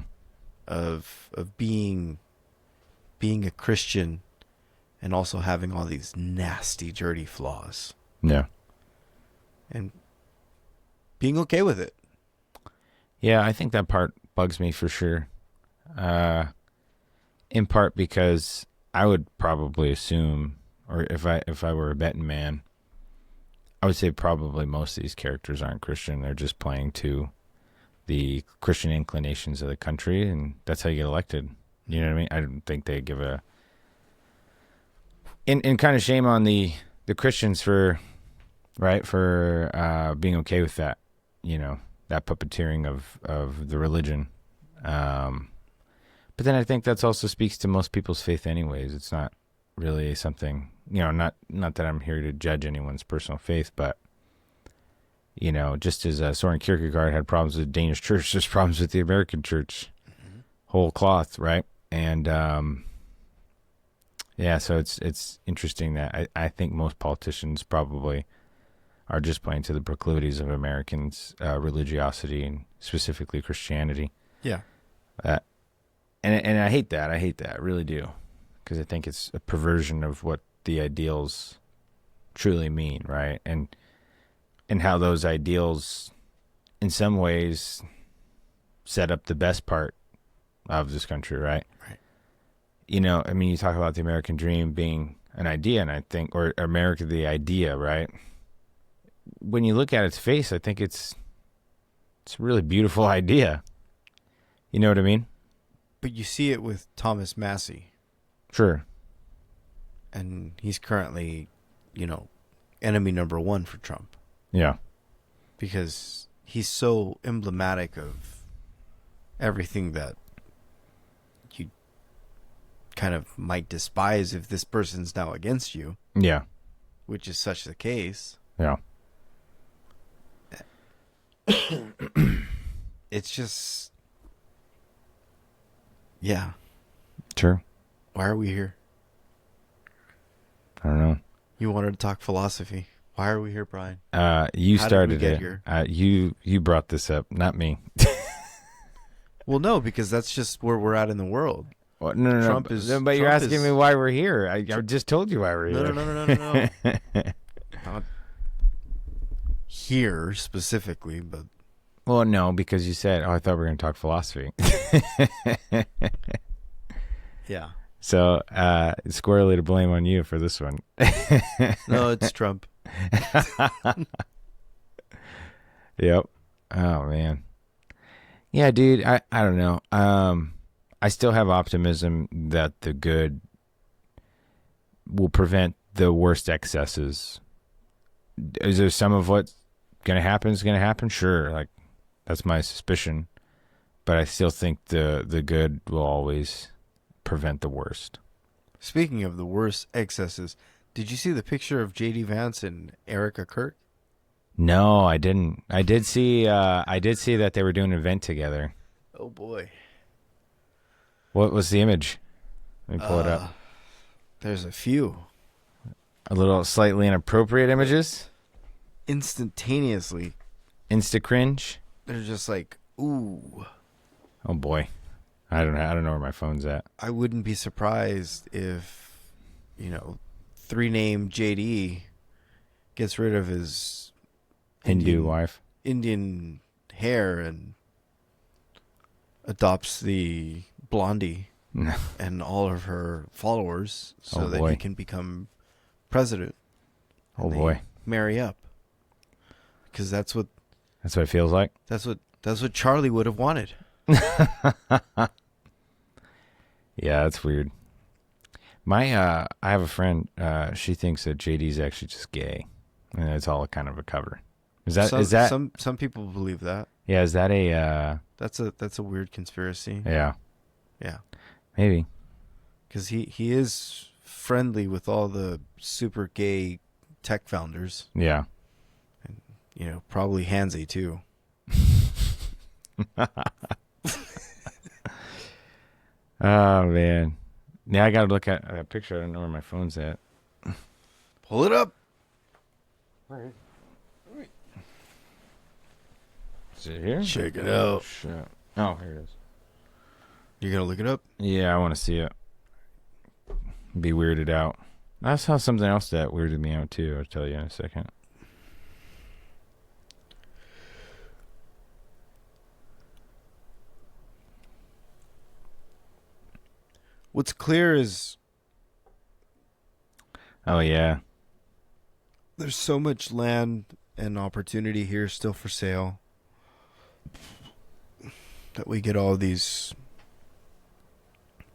Of being a Christian and also having all these nasty, dirty flaws Yeah. and being okay with it. Yeah, I think that part bugs me for sure. In part because I would probably assume, or if I were a betting man, I would say probably most of these characters aren't Christian. They're just playing to the Christian inclinations of the country, and that's how you get elected. You know what I mean? I don't think they give a... And kind of shame on the Christians for being okay with that, that puppeteering of the religion. But then I think that also speaks to most people's faith anyways. It's not really something, not that I'm here to judge anyone's personal faith, but, just as Soren Kierkegaard had problems with the Danish church, there's problems with the American church. Mm-hmm. Whole cloth, right? And, yeah, so it's interesting that I think most politicians probably are just playing to the proclivities of Americans' religiosity and specifically Christianity. Yeah. And I hate that. I really do. Because I think it's a perversion of what the ideals truly mean, right? And how those ideals, in some ways, set up the best part of this country, right? Right. You talk about the American dream being an idea, and I think, or America the idea, right? When you look at its face, I think it's a really beautiful idea. You know what I mean? But you see it with Thomas Massey. Sure. And he's currently, enemy number one for Trump. Yeah. Because he's so emblematic of everything that you kind of might despise if this person's now against you. Yeah. Which is such the case. Yeah. It's just... Yeah. Sure. Why are we here? I don't know. You wanted to talk philosophy. Why are we here, Brian? You How started did we get it. You brought this up, not me. Well, no, because that's just where we're at in the world. Well, no. Trump But you're asking me why we're here. I just told you why we're here. No. Not here specifically, but Well, no, because you said, "Oh, I thought we were going to talk philosophy." Yeah. So, squarely to blame on you for this one. No, it's Trump. Yep. Oh man. Yeah, dude. I don't know. I still have optimism that the good will prevent the worst excesses. Is there some of what's gonna happen is gonna happen? Sure. Like that's my suspicion. But I still think the good will always prevent the worst. Speaking of the worst excesses, did you see the picture of JD Vance and Erica Kirk? No, I didn't. I did see that they were doing an event together. Oh boy. What was the image? Let me pull it up. There's a few. A little slightly inappropriate images. Instantaneously, Insta cringe. they're just like, ooh. Oh boy. I don't know where my phone's at. I wouldn't be surprised if, three name JD gets rid of his Hindu wife. Indian hair and adopts the blondie and all of her followers so that he can become president. Oh boy. Marry up. Because that's what it feels like. That's what Charlie would have wanted. Yeah, that's weird. I have a friend, she thinks that JD's actually just gay. And it's all kind of a cover. Is that some people believe that? Yeah, is that a that's a weird conspiracy. Yeah. Yeah. Maybe. Cuz he is friendly with all the super gay tech founders. Yeah. And probably handsy too. Oh man. Now I gotta look at a picture. I don't know where my phone's at. Pull it up. Where is it? Is it here? Check it out. Shit. Oh, here it is. You're gonna look it up? Yeah, I want to see it. Be weirded out. I saw something else that weirded me out too. I'll tell you in a second. What's clear is Oh yeah. there's so much land and opportunity here still for sale that we get all these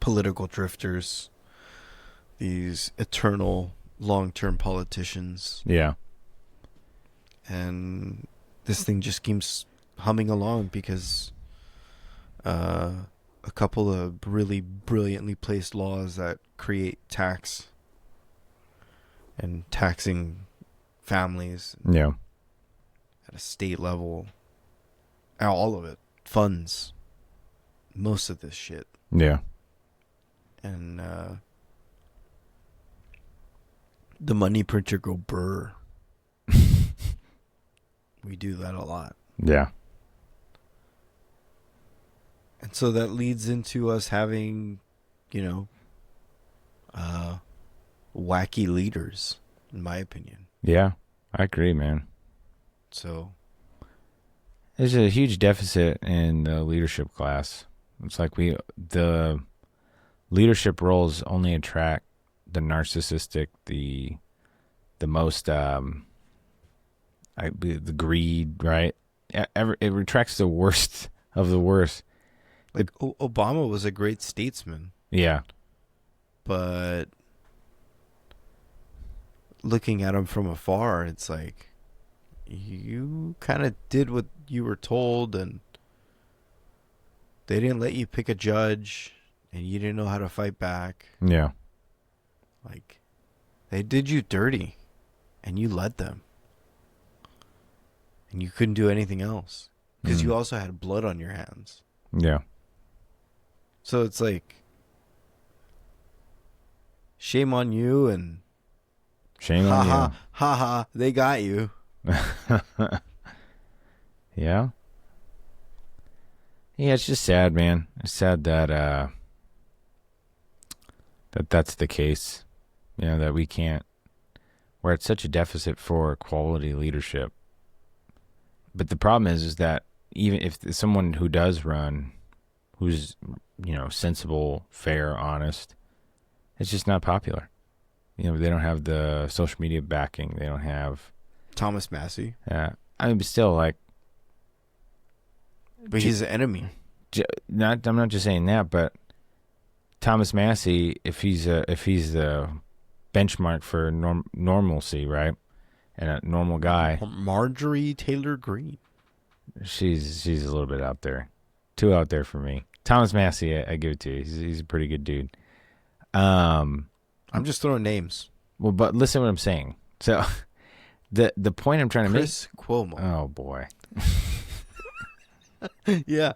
political drifters, these eternal long-term politicians, Yeah. and this thing just keeps humming along because a couple of really brilliantly placed laws that create tax and taxing families Yeah. at a state level, all of it funds most of this shit. Yeah. And the money printer go burr. We do that a lot. Yeah. And so that leads into us having, wacky leaders, in my opinion. Yeah. I agree, man. So There's a huge deficit in the leadership class. It's like the leadership roles only attract the narcissistic, the most, the greed, right? It attracts the worst of the worst. like Obama was a great statesman, Yeah. but looking at him from afar, it's like you kind of did what you were told, and they didn't let you pick a judge, and you didn't know how to fight back. Yeah. Like, they did you dirty, and you led them, and you couldn't do anything else because you also had blood on your hands. Yeah. So it's like, shame on you, and Shame on you. ha ha, they got you. Yeah. Yeah, it's just sad, man. It's sad that that's the case. That we can't. We're at such a deficit for quality leadership. But the problem is that even if someone who does run, who's, sensible, fair, honest, it's just not popular. They don't have the social media backing. They don't have Thomas Massey. I mean, but still, like, but he's an enemy. I'm not just saying that, but Thomas Massey, if he's the benchmark for normalcy, right, and a normal guy, Marjorie Taylor Greene. She's a little bit out there, too out there for me. Thomas Massey, I give it to you. He's a pretty good dude. I'm just throwing names. Well, but listen to what I'm saying. So, the point I'm trying to make. Chris Cuomo. Oh boy. Yeah.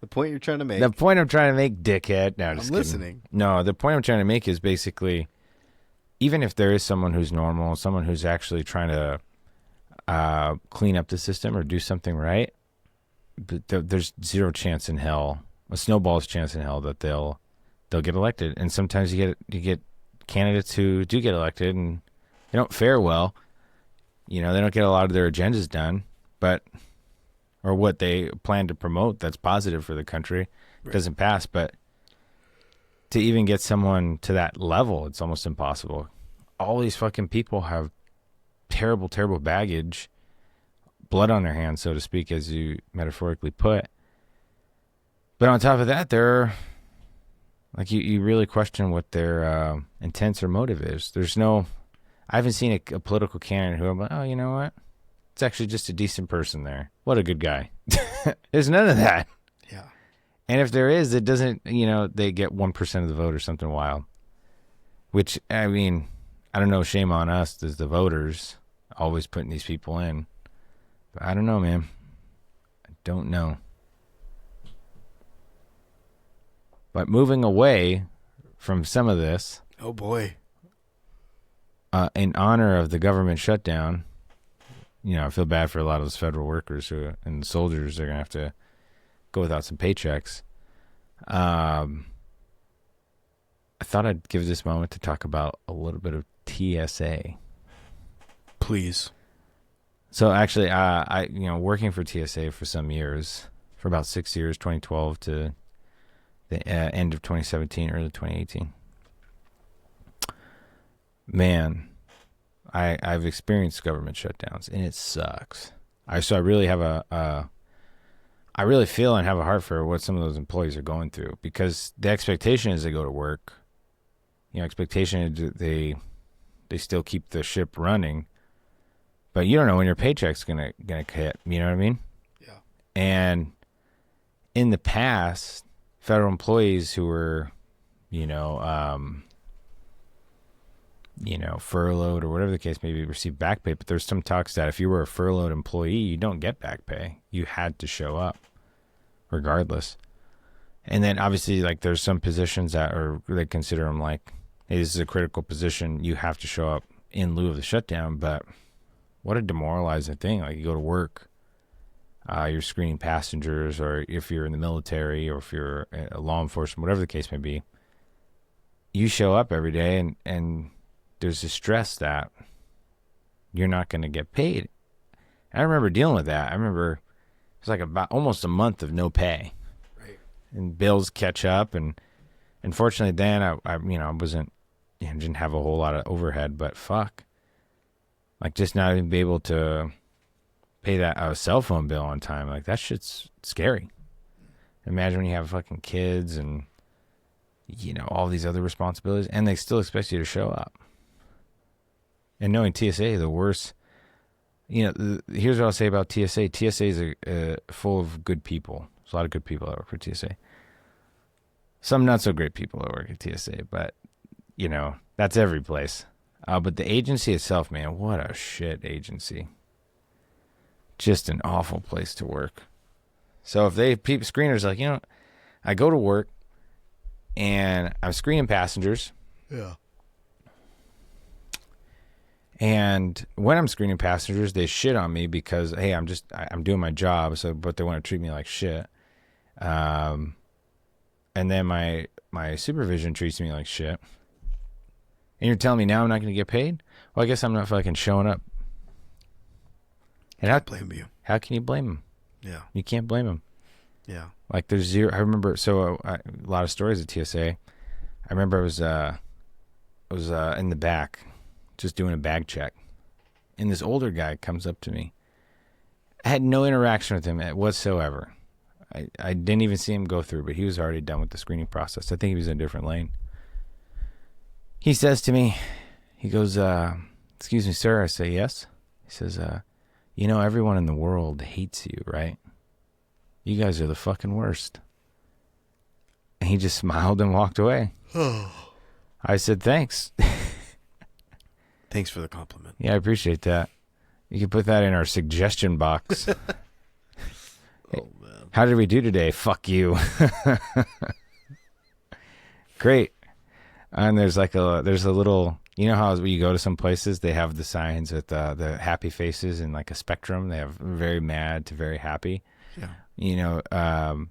The point you're trying to make. The point I'm trying to make, dickhead. No, I'm just listening. Kidding. No, the point I'm trying to make is basically, even if there is someone who's normal, someone who's actually trying to clean up the system or do something right, but there's zero chance in hell, a snowball's chance in hell that they'll get elected. And sometimes you get candidates who do get elected and they don't fare well. They don't get a lot of their agendas done, or what they plan to promote that's positive for the country doesn't pass. But to even get someone to that level, it's almost impossible. All these fucking people have terrible, terrible baggage, blood on their hands, so to speak, as you metaphorically put. But on top of that, they're like, you really question what their intents or motive is. I haven't seen a political candidate who I'm like, oh, you know what? It's actually just a decent person there. What a good guy. There's none of that. Yeah. And if there is, it doesn't, they get 1% of the vote or something wild. Which, I mean, I don't know, shame on us as the voters, always putting these people in. But I don't know, man. I don't know. But moving away from some of this. Oh, boy. In honor of the government shutdown, I feel bad for a lot of those federal workers and the soldiers. They're going to have to go without some paychecks. I thought I'd give this moment to talk about a little bit of TSA. Please. So actually, I working for TSA for some years, for about 6 years, 2012 to the end of 2017, early 2018. Man, I've experienced government shutdowns, and it sucks. I really have I really feel and have a heart for what some of those employees are going through, because the expectation is they go to work. Expectation is they still keep the ship running, but you don't know when your paycheck's gonna hit. You know what I mean? Yeah. And in the past, federal employees who were, furloughed or whatever the case may be, receive back pay. But there's some talks that if you were a furloughed employee, you don't get back pay. You had to show up regardless. And then obviously, like, there's some positions they consider them like, hey, this is a critical position. You have to show up in lieu of the shutdown. But what a demoralizing thing. Like, you go to work, you're screening passengers, or if you're in the military, or if you're a law enforcement, whatever the case may be, you show up every day and there's a stress that you're not going to get paid. And I remember dealing with that. I remember it was like about almost a month of no pay. Right. And bills catch up. And unfortunately then I wasn't, didn't have a whole lot of overhead, but fuck. Like, just not even be able to pay that cell phone bill on time. Like, that shit's scary. Imagine when you have fucking kids and, all these other responsibilities, and they still expect you to show up. And knowing TSA, the worst, here's what I'll say about TSA. TSA is full of good people. There's a lot of good people that work for TSA. Some not so great people that work at TSA, but, that's every place. But the agency itself, man, what a shit agency. Just an awful place to work. So if screeners like, I go to work and I'm screening passengers. Yeah. And when I'm screening passengers, they shit on me because, hey, I'm doing my job. But they want to treat me like shit. And then my supervision treats me like shit. And you're telling me now I'm not going to get paid? Well, I guess I'm not fucking showing up. And I blame you. How can you blame them? Yeah. You can't blame them. Yeah. Like there's zero. I remember a lot of stories at TSA. I remember I was in the back, just doing a bag check, and this older guy comes up to me. I had no interaction with him whatsoever. I didn't even see him go through, but he was already done with the screening process. I think he was in a different lane. He says to me, he goes, "Excuse me, sir." I say, "Yes." He says, "You know, everyone in the world hates you, right? You guys are the fucking worst." And he just smiled and walked away. I said, "Thanks." Thanks for the compliment. Yeah, I appreciate that. You can put that in our suggestion box. Oh, man. How did we do today? Fuck you. Great. And there's a little, you know how when you go to some places, they have the signs with the happy faces and like a spectrum. They have very mad to very happy. Yeah. You know,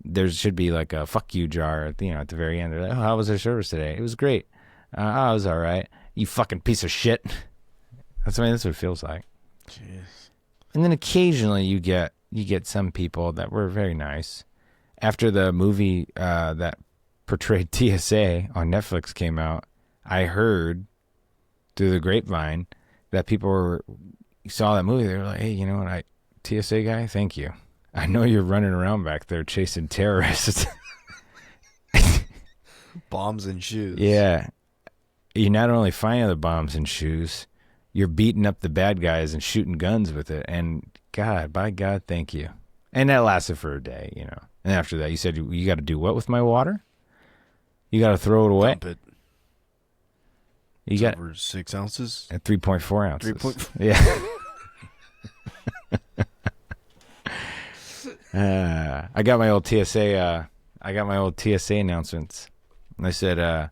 there should be like a fuck you jar, at the very end. They're like, "Oh, how was our service today?" "It was great." "Oh, it was all right." "You fucking piece of shit." That's what it feels like. Jeez. And then occasionally you get some people that were very nice. After the movie that portrayed TSA on Netflix came out, I heard through the grapevine that people saw that movie. They were like, "Hey, you know what? TSA guy, thank you. I know you're running around back there chasing terrorists." Bombs and shoes. Yeah. You're not only finding the bombs and shoes, you're beating up the bad guys and shooting guns with it. And God, by God, thank you. And that lasted for a day, And after that, you said, "You got to do what with my water? You got to throw it away?" Dump it. You got over 6 ounces? at 3.4 ounces. 3.4. Yeah. I got my old TSA. I got my old TSA announcements. And I said,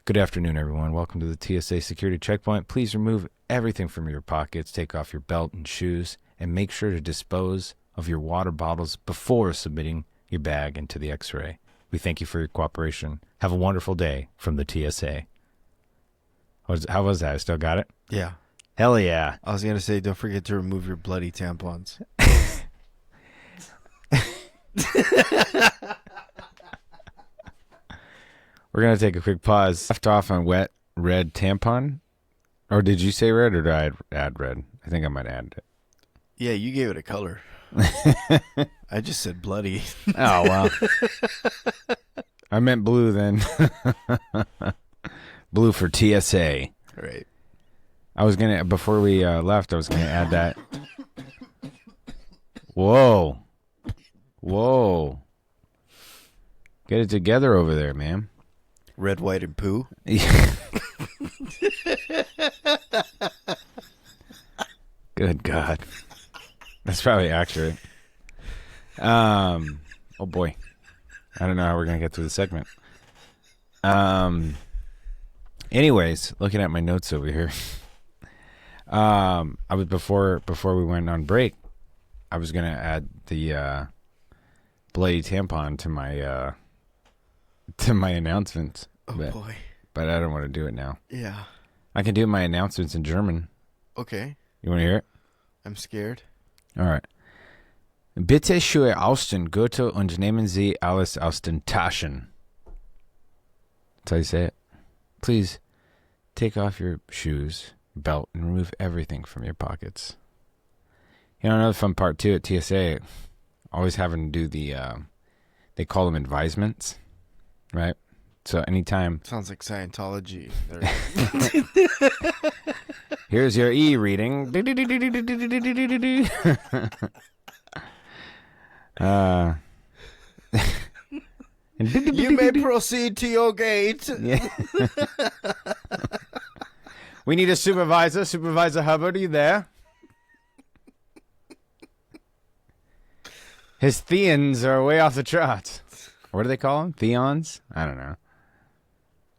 "Good afternoon, everyone. Welcome to the TSA security checkpoint. Please remove everything from your pockets, take off your belt and shoes, and make sure to dispose of your water bottles before submitting your bag into the X-ray. We thank you for your cooperation. Have a wonderful day from the TSA." How was that? I still got it? Yeah. Hell yeah. I was going to say, don't forget to remove your bloody tampons. We're going to take a quick pause. Left off on wet red tampon. Or did you say red or did I add red? I think I might add it. Yeah, you gave it a color. I just said bloody. Oh, wow. I meant blue then. Blue for TSA. Right. I was going to, before we left, I was going to add that. Whoa. Whoa. Get it together over there, man. Red, white, and poo. Good God. That's probably accurate. Oh boy. I don't know how we're going to get through the segment. Anyways, looking at my notes over here. I was before we went on break, I was going to add the bloody tampon to my announcements. Oh boy. But I don't want to do it now. Yeah. I can do my announcements in German. Okay. You want to hear it? I'm scared. All right. Bitte Schuhe aus den Gürtel und nehmen Sie alles aus den Taschen. That's how you say it. Please take off your shoes, belt, and remove everything from your pockets. Another fun part too at TSA, always having to do the, they call them advisements, right? So anytime. Sounds like Scientology. Here's your e-reading. You may proceed to your gate. Yeah. We need a supervisor. Supervisor Hubbard, are you there? His theons are way off the charts. What do they call them? Theons? I don't know.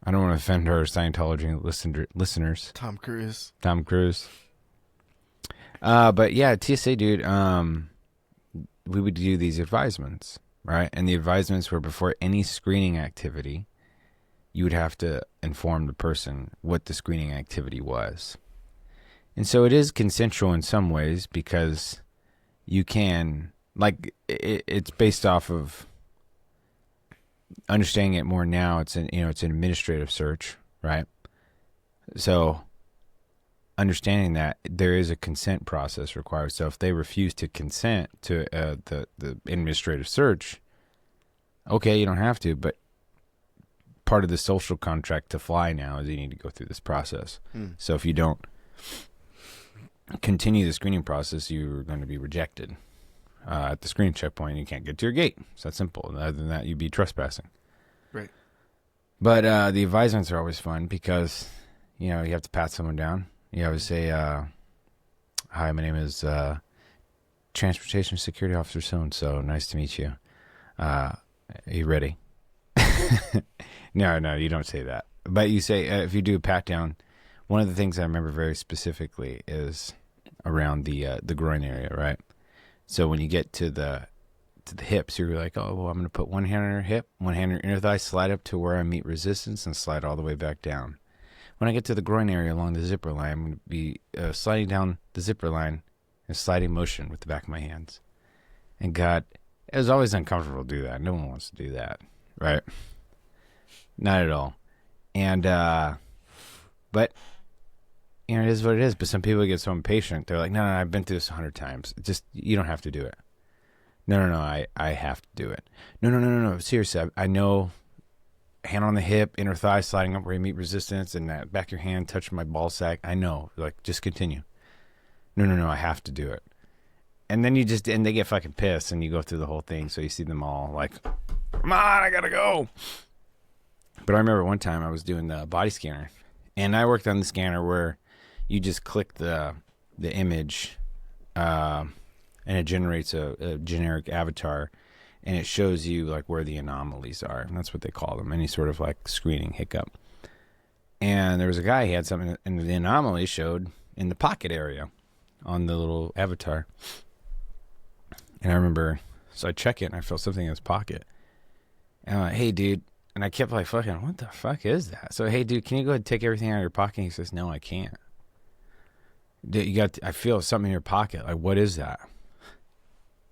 I don't want to offend our Scientology listeners. Tom Cruise. Tom Cruise. But yeah, TSA dude, we would do these advisements, right? And the advisements were before any screening activity, you would have to inform the person what the screening activity was. And so it is consensual in some ways because you can like it's based off of understanding it more now. It's an administrative search, right? So understanding that there is a consent process required. So if they refuse to consent to the administrative search, okay, you don't have to, but part of the social contract to fly now is you need to go through this process. So if you don't continue the screening process, you're going to be rejected at the screening checkpoint. You can't get to your gate. It's that simple. And other than that, you'd be trespassing. Right. But the advisements are always fun because, you have to pat someone down. You always say, hi, my name is Transportation Security Officer so-and-so. Nice to meet you. Are you ready? No, you don't say that. But you say, if you do a pat down, one of the things I remember very specifically is around the groin area, right? So when you get to the hips, you're like, oh, well, I'm going to put one hand on your hip, one hand on your inner thigh, slide up to where I meet resistance, and slide all the way back down. When I get to the groin area along the zipper line, I'm going to be sliding down the zipper line in sliding motion with the back of my hands. And God, it was always uncomfortable to do that. No one wants to do that, right? Not at all. And, but, it is what it is. But some people get so impatient. They're like, no, I've been through this 100 times. You don't have to do it. No, I have to do it. No. Seriously, I know, hand on the hip, inner thigh, sliding up where you meet resistance, and that back of your hand touching my ball sack. I know. Like, just continue. No, I have to do it. And then and they get fucking pissed, and you go through the whole thing. So you see them all like, come on, I gotta go. But I remember one time I was doing the body scanner, and I worked on the scanner where you just click the image, and it generates a generic avatar, and it shows you like where the anomalies are, and that's what they call them, any sort of like screening hiccup. And there was a guy, he had something, and the anomaly showed in the pocket area on the little avatar. And I remember, so I check it, and I felt something in his pocket. And I'm like, hey, dude. And I kept like, fucking, what the fuck is that? So, hey, dude, can you go ahead and take everything out of your pocket? And he says, no, I can't. Dude, I feel something in your pocket. Like, what is that?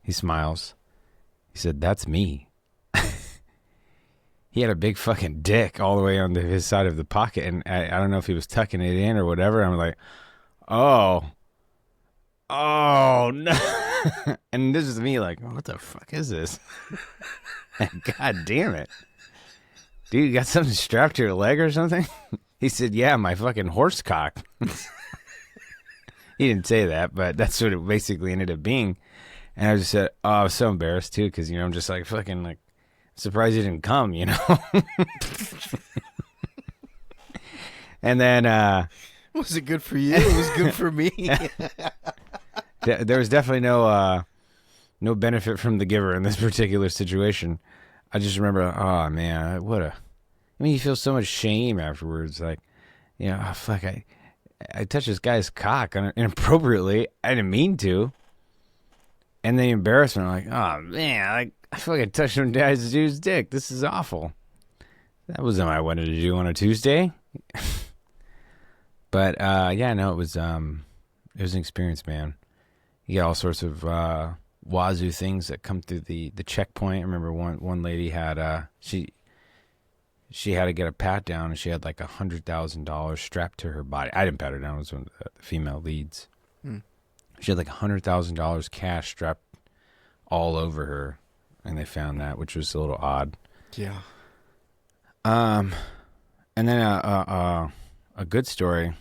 He smiles. He said, that's me. He had a big fucking dick all the way onto his side of the pocket. And I don't know if he was tucking it in or whatever. I'm like, oh, no. And this is me like, what the fuck is this? God damn it. Dude, you got something strapped to your leg or something? He said, yeah, my fucking horse cock. He didn't say that, but that's what it basically ended up being. And I just said, oh, I was so embarrassed too, because, I'm just like fucking like surprised he didn't come, And then... was it good for you? It was good for me. There was definitely no benefit from the giver in this particular situation. I just remember, oh man, you feel so much shame afterwards. Like, oh fuck, I touched this guy's cock inappropriately. I didn't mean to. And the embarrassment, like, oh man, I fucking touched some guy's dude's dick. This is awful. That wasn't what I wanted to do on a Tuesday. But it was an experience, man. You get all sorts of wazoo things that come through the checkpoint. I remember one lady had she had to get a pat down, and she had like $100,000 strapped to her body. I didn't pat her down; it was one of the female leads. She had like $100,000 cash strapped all over her, and they found that, which was a little odd. Yeah. And then a good story,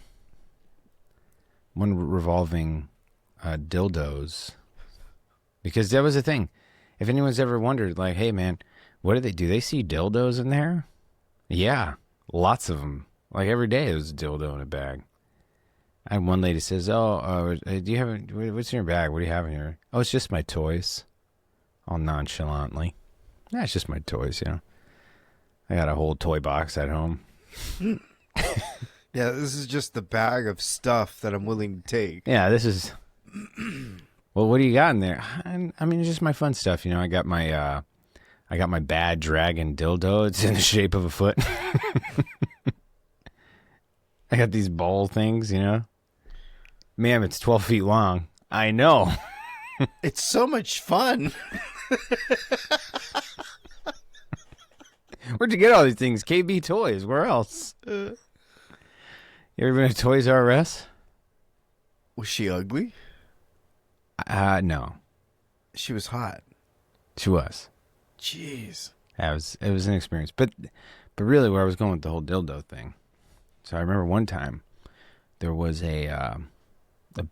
one revolving dildos. Because that was the thing. If anyone's ever wondered, like, hey, man, what do they see dildos in there? Yeah, lots of them. Like, every day there's a dildo in a bag. I had one lady says, do you have, what's in your bag? What do you have in here? Oh, it's just my toys. All nonchalantly. Yeah, it's just my toys, I got a whole toy box at home. Yeah, this is just the bag of stuff that I'm willing to take. Yeah, this is... Well, what do you got in there? I mean, it's just my fun stuff. I got my bad dragon dildo. It's in the shape of a foot. I got these ball things, Ma'am, it's 12 feet long. I know. It's so much fun. Where'd you get all these things? KB Toys. Where else? You ever been to Toys R Us? Was she ugly? No. She was hot. She was. Jeez. It was an experience. But really where I was going with the whole dildo thing. So I remember one time there was I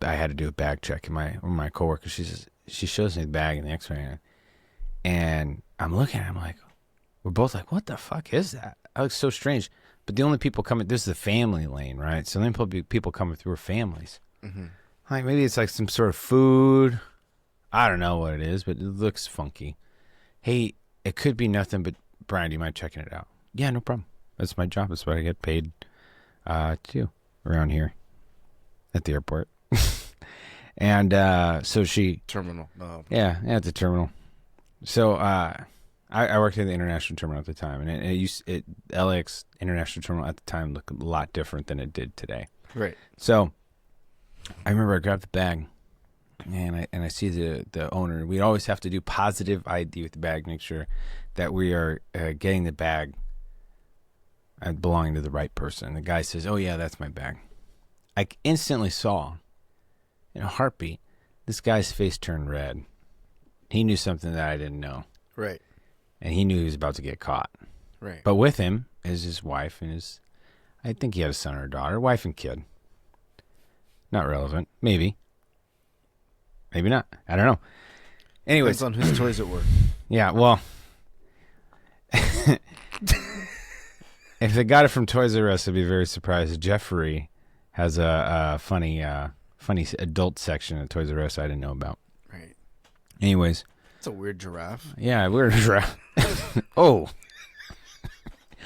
had to do a bag check, and my coworker, she shows me the bag and the X-ray, and I'm looking at it, I'm like, we're both like, what the fuck is that? That looks so strange. But the only people coming, this is the family lane, right? So the only people coming through are families. Mm-hmm. Like maybe it's like some sort of food. I don't know what it is, but it looks funky. Hey, it could be nothing, but Brian, do you mind checking it out? Yeah, no problem. That's my job. That's what I get paid to do around here at the airport. And so she... Terminal. No. Yeah, at the terminal. So I worked at the international terminal at the time, and LAX international terminal at the time looked a lot different than it did today. Right. So I remember I grabbed the bag, and I see the owner. We always have to do positive ID with the bag, make sure that we are getting the bag belonging to the right person. The guy says, "Oh yeah, that's my bag." I instantly saw, in a heartbeat, this guy's face turned red. He knew something that I didn't know. Right. And he knew he was about to get caught. Right. But with him is his wife and I think he had a son or a daughter, wife and kid. Not relevant. Maybe. Maybe not. I don't know. Anyways. Depends on whose toys it were. Yeah, well. If they got it from Toys R Us, I'd be very surprised. Jeffrey has a funny adult section at Toys R Us I didn't know about. Right. Anyways. It's a weird giraffe. Yeah, weird giraffe. Oh.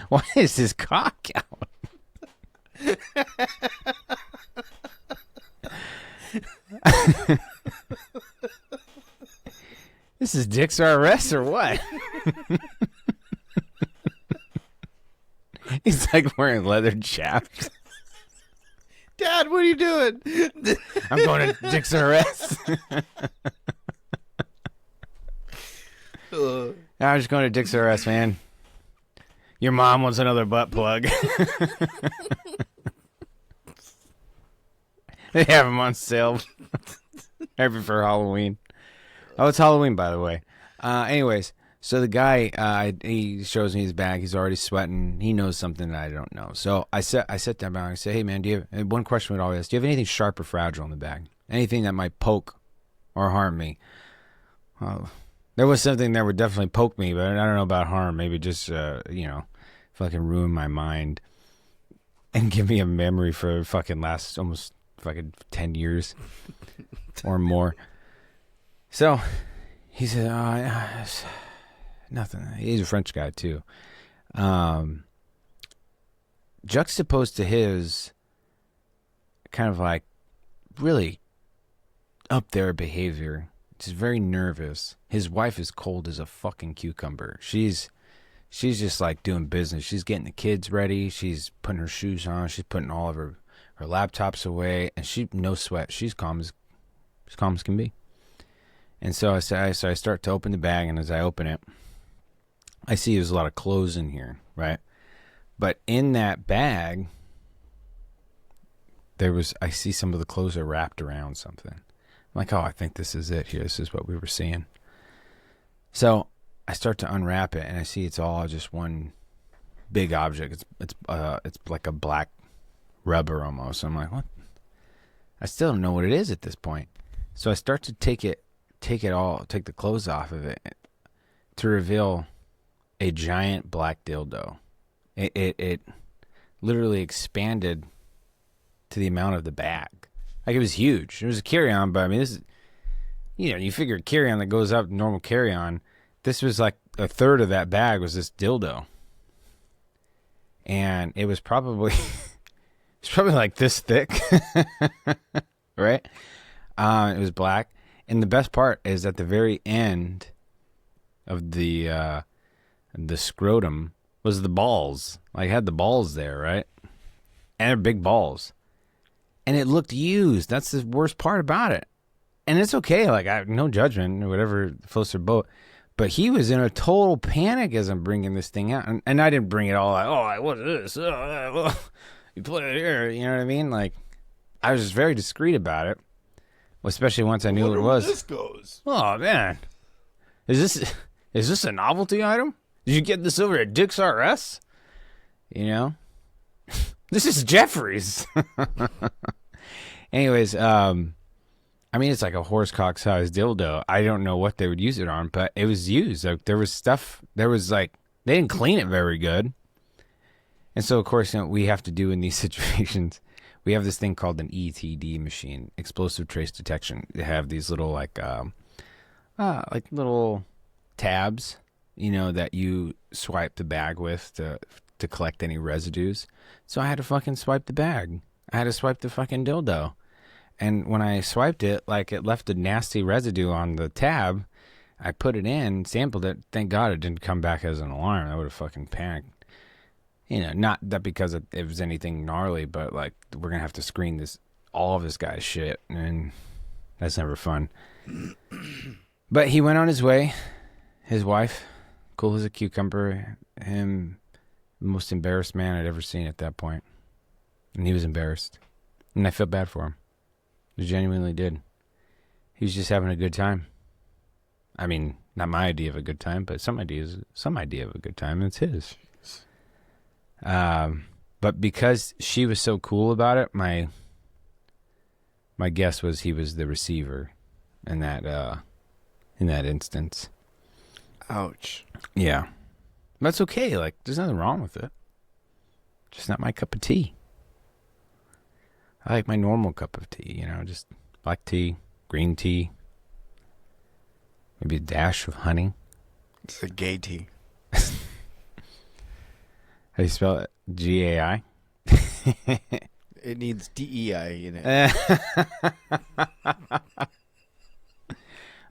Why is his cock out? This is Dick's R Us or what? He's like wearing leather chaps. Dad, what are you doing? I'm going to Dick's R Us. I'm just going to Dick's R Us, man. Your mom wants another butt plug. They have them on sale right before Halloween. Oh, it's Halloween, by the way. Anyways, so the guy, he shows me his bag. He's already sweating. He knows something that I don't know. So I sit down and I say, hey, man, one question we'd always ask, do you have anything sharp or fragile in the bag? Anything that might poke or harm me? There was something that would definitely poke me, but I don't know about harm. Maybe just, fucking ruin my mind and give me a memory for fucking last almost fucking 10 years or more. So he said, nothing. He's a French guy too. Juxtaposed to his kind of like really up there behavior, just very nervous. His wife is cold as a fucking cucumber. She's just like doing business. She's getting the kids ready. She's putting her shoes on. She's putting all of her laptops away, and she no sweat. She's calm as can be. And so I start to open the bag, and as I open it, I see there's a lot of clothes in here, right? But in that bag, I see some of the clothes are wrapped around something. I'm like, oh, I think this is it here. This is what we were seeing. So I start to unwrap it, and I see it's all just one big object. It's like a black rubber almost. I'm like, what? I still don't know what it is at this point. So I start to take the clothes off of it to reveal a giant black dildo. It literally expanded to the amount of the bag. Like, it was huge. It was a carry-on, but I mean, this is, you figure a carry-on that goes up, normal carry-on. This was like a third of that bag was this dildo. And it was probably like this thick. Right? It was black. And the best part is at the very end of the scrotum was the balls. Like, it had the balls there, right? And they're big balls. And it looked used. That's the worst part about it. And it's okay. Like, I no judgment or whatever floats their boat. But he was in a total panic as I'm bringing this thing out. And I didn't bring it all like, oh, what's this? You put it here. You know what I mean? Like, I was just very discreet about it. Especially once I knew what it was. Where this goes. Oh, man. Is this a novelty item? Did you get this over at Dick's RS? You know? This is Jeffrey's. Anyways, I mean, it's like a horsecock-sized dildo. I don't know what they would use it on, but it was used. Like, there was stuff. There was, like, they didn't clean it very good. And so, of course, you know, we have to do in these situations, we have this thing called an ETD machine, explosive trace detection. They have these little, like little tabs, you know, that you swipe the bag with to collect any residues. So I had to fucking swipe the bag. I had to swipe the fucking dildo. And when I swiped it, like, it left a nasty residue on the tab. I put it in, sampled it. Thank God it didn't come back as an alarm. I would have fucking panicked. You know, not that because it was anything gnarly, but, like, we're going to have to screen all of this guy's shit. And that's never fun. But he went on his way. His wife, cool as a cucumber. Him, the most embarrassed man I'd ever seen at that point. And he was embarrassed. And I felt bad for him. I genuinely did. He was just having a good time. I mean, not my idea of a good time, but some idea of a good time, and it's his. But because she was so cool about it, my guess was he was the receiver in that instance. Ouch. Yeah. That's okay. Like, there's nothing wrong with it. Just not my cup of tea. I like my normal cup of tea, you know, just black tea, green tea, maybe a dash of honey. It's a gay tea. How do you spell it? G-A-I? It needs DEI in it.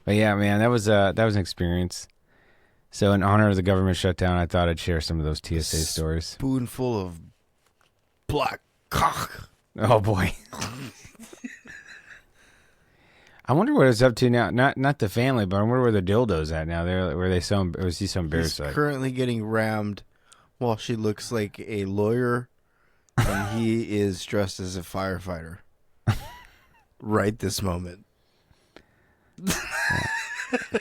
But yeah, man, that was an experience. So in honor of the government shutdown, I thought I'd share some of those TSA stories. Spoonful of black cock. Oh boy. I wonder what it's up to now. Not the family, but I wonder where the dildo's at now. Was he so embarrassed? He's currently getting rammed while she looks like a lawyer and he is dressed as a firefighter. Right this moment.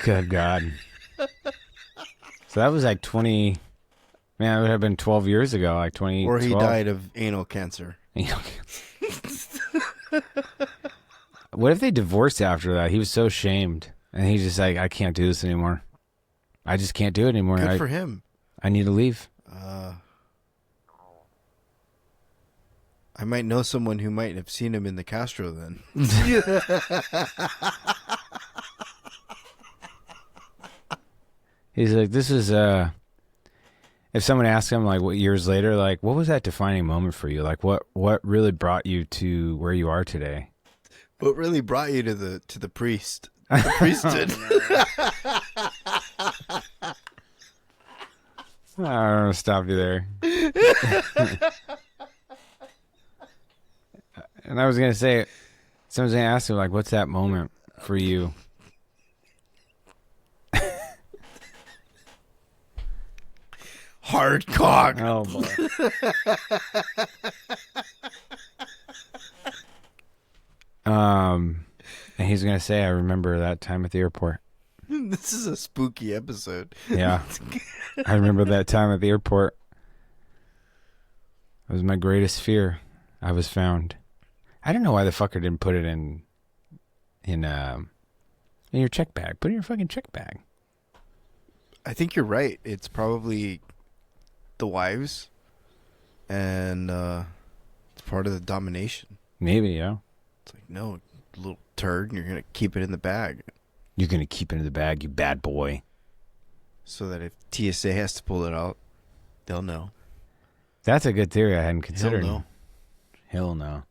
Good God. So that was like 20. Man, it would have been 12 years ago, like 2012. Or he died of anal cancer. What if they divorced after that? He was so ashamed, and he's just like, I can't do this anymore. I just can't do it anymore. Good for him. I need to leave. I might know someone who might have seen him in the Castro then. He's like, this is if someone asks him, like, what years later, like, what was that defining moment for you? Like, what really brought you to where you are today? What really brought you to the priest? The priesthood. I don't want to stop you there. And I was going to say, someone's going to ask him, like, what's that moment for you? Hard cock. Oh, boy. And he's going to say, I remember that time at the airport. This is a spooky episode. Yeah. I remember that time at the airport. It was my greatest fear. I was found. I don't know why the fucker didn't put it in your check bag. Put it in your fucking check bag. I think you're right. It's probably the wives, and it's part of the domination. Maybe, yeah. It's like, no, little turd, and you're going to keep it in the bag. You're going to keep it in the bag, you bad boy. So that if TSA has to pull it out, they'll know. That's a good theory I hadn't considered. He'll know. He'll know.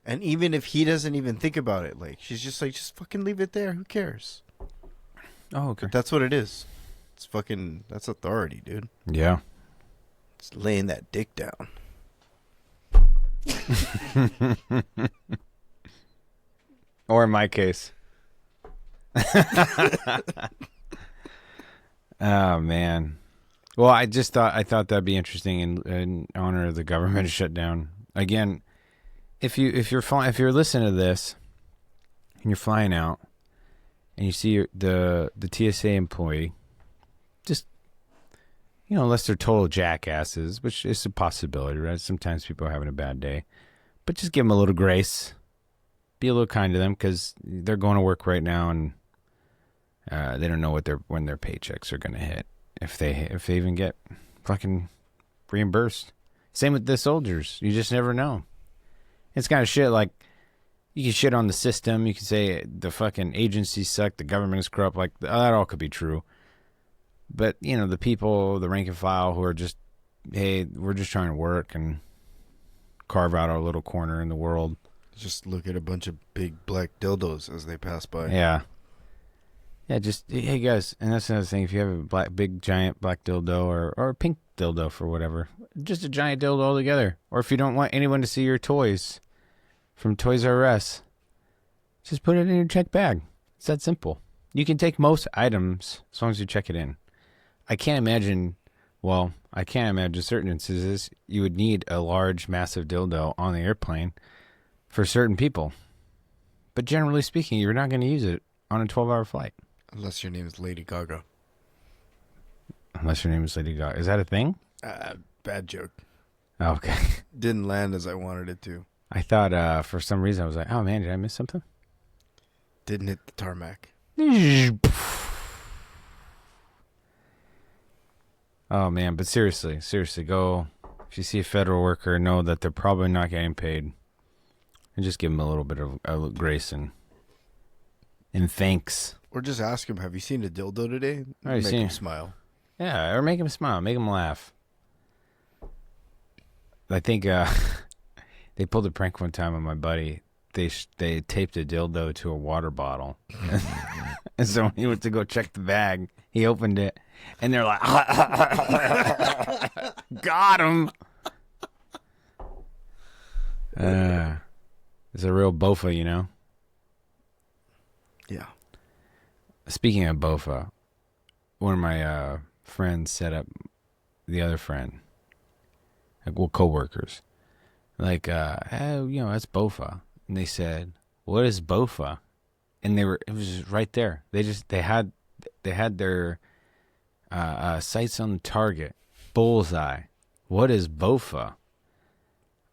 And even if he doesn't even think about it, like, she's just like, just fucking leave it there. Who cares? Oh, okay. But that's what it is. It's fucking, that's authority, dude. Yeah. It's laying that dick down. Or in my case, Oh man. Well, I thought that'd be interesting in honor of the government shutdown. Again, if you're listening to this and you're flying out and you see the TSA employee, just unless they're total jackasses, which is a possibility, right? Sometimes people are having a bad day, but just give them a little grace. Be a little kind to them because they're going to work right now and they don't know when their paychecks are going to hit. If they even get fucking reimbursed. Same with the soldiers. You just never know. It's kind of shit like you can shit on the system. You can say the fucking agencies suck. The government is corrupt. Like that all could be true. But, the people, the rank and file who are just, hey, we're just trying to work and carve out our little corner in the world. Just look at a bunch of big black dildos as they pass by. Yeah. Yeah, just, hey guys, and that's another thing. If you have a big giant black dildo or a pink dildo for whatever, just a giant dildo altogether. Or if you don't want anyone to see your toys from Toys R Us, just put it in your check bag. It's that simple. You can take most items as long as you check it in. I can't imagine certain instances you would need a large, massive dildo on the airplane for certain people. But generally speaking, you're not going to use it on a 12-hour flight. Unless your name is Lady Gaga. Unless your name is Lady Gaga. Is that a thing? Bad joke. Oh, okay. Didn't land as I wanted it to. I thought for some reason I was like, oh man, did I miss something? Didn't hit the tarmac. Oh man, but seriously, go. If you see a federal worker, know that they're probably not getting paid, and just give them a little bit of grace and thanks. Or just ask him, have you seen a dildo today? Make him smile. Yeah, or make him smile, make him laugh. I think they pulled a prank one time on my buddy. They taped a dildo to a water bottle, and so when he went to go check the bag, he opened it, and they're like, "Got him!" It's a real bofa, Yeah. Speaking of bofa, one of my friends set up the other friend, coworkers, hey, that's bofa. And they said, "What is bofa?" And it was just right there. They had their sights on the target, bullseye. What is bofa?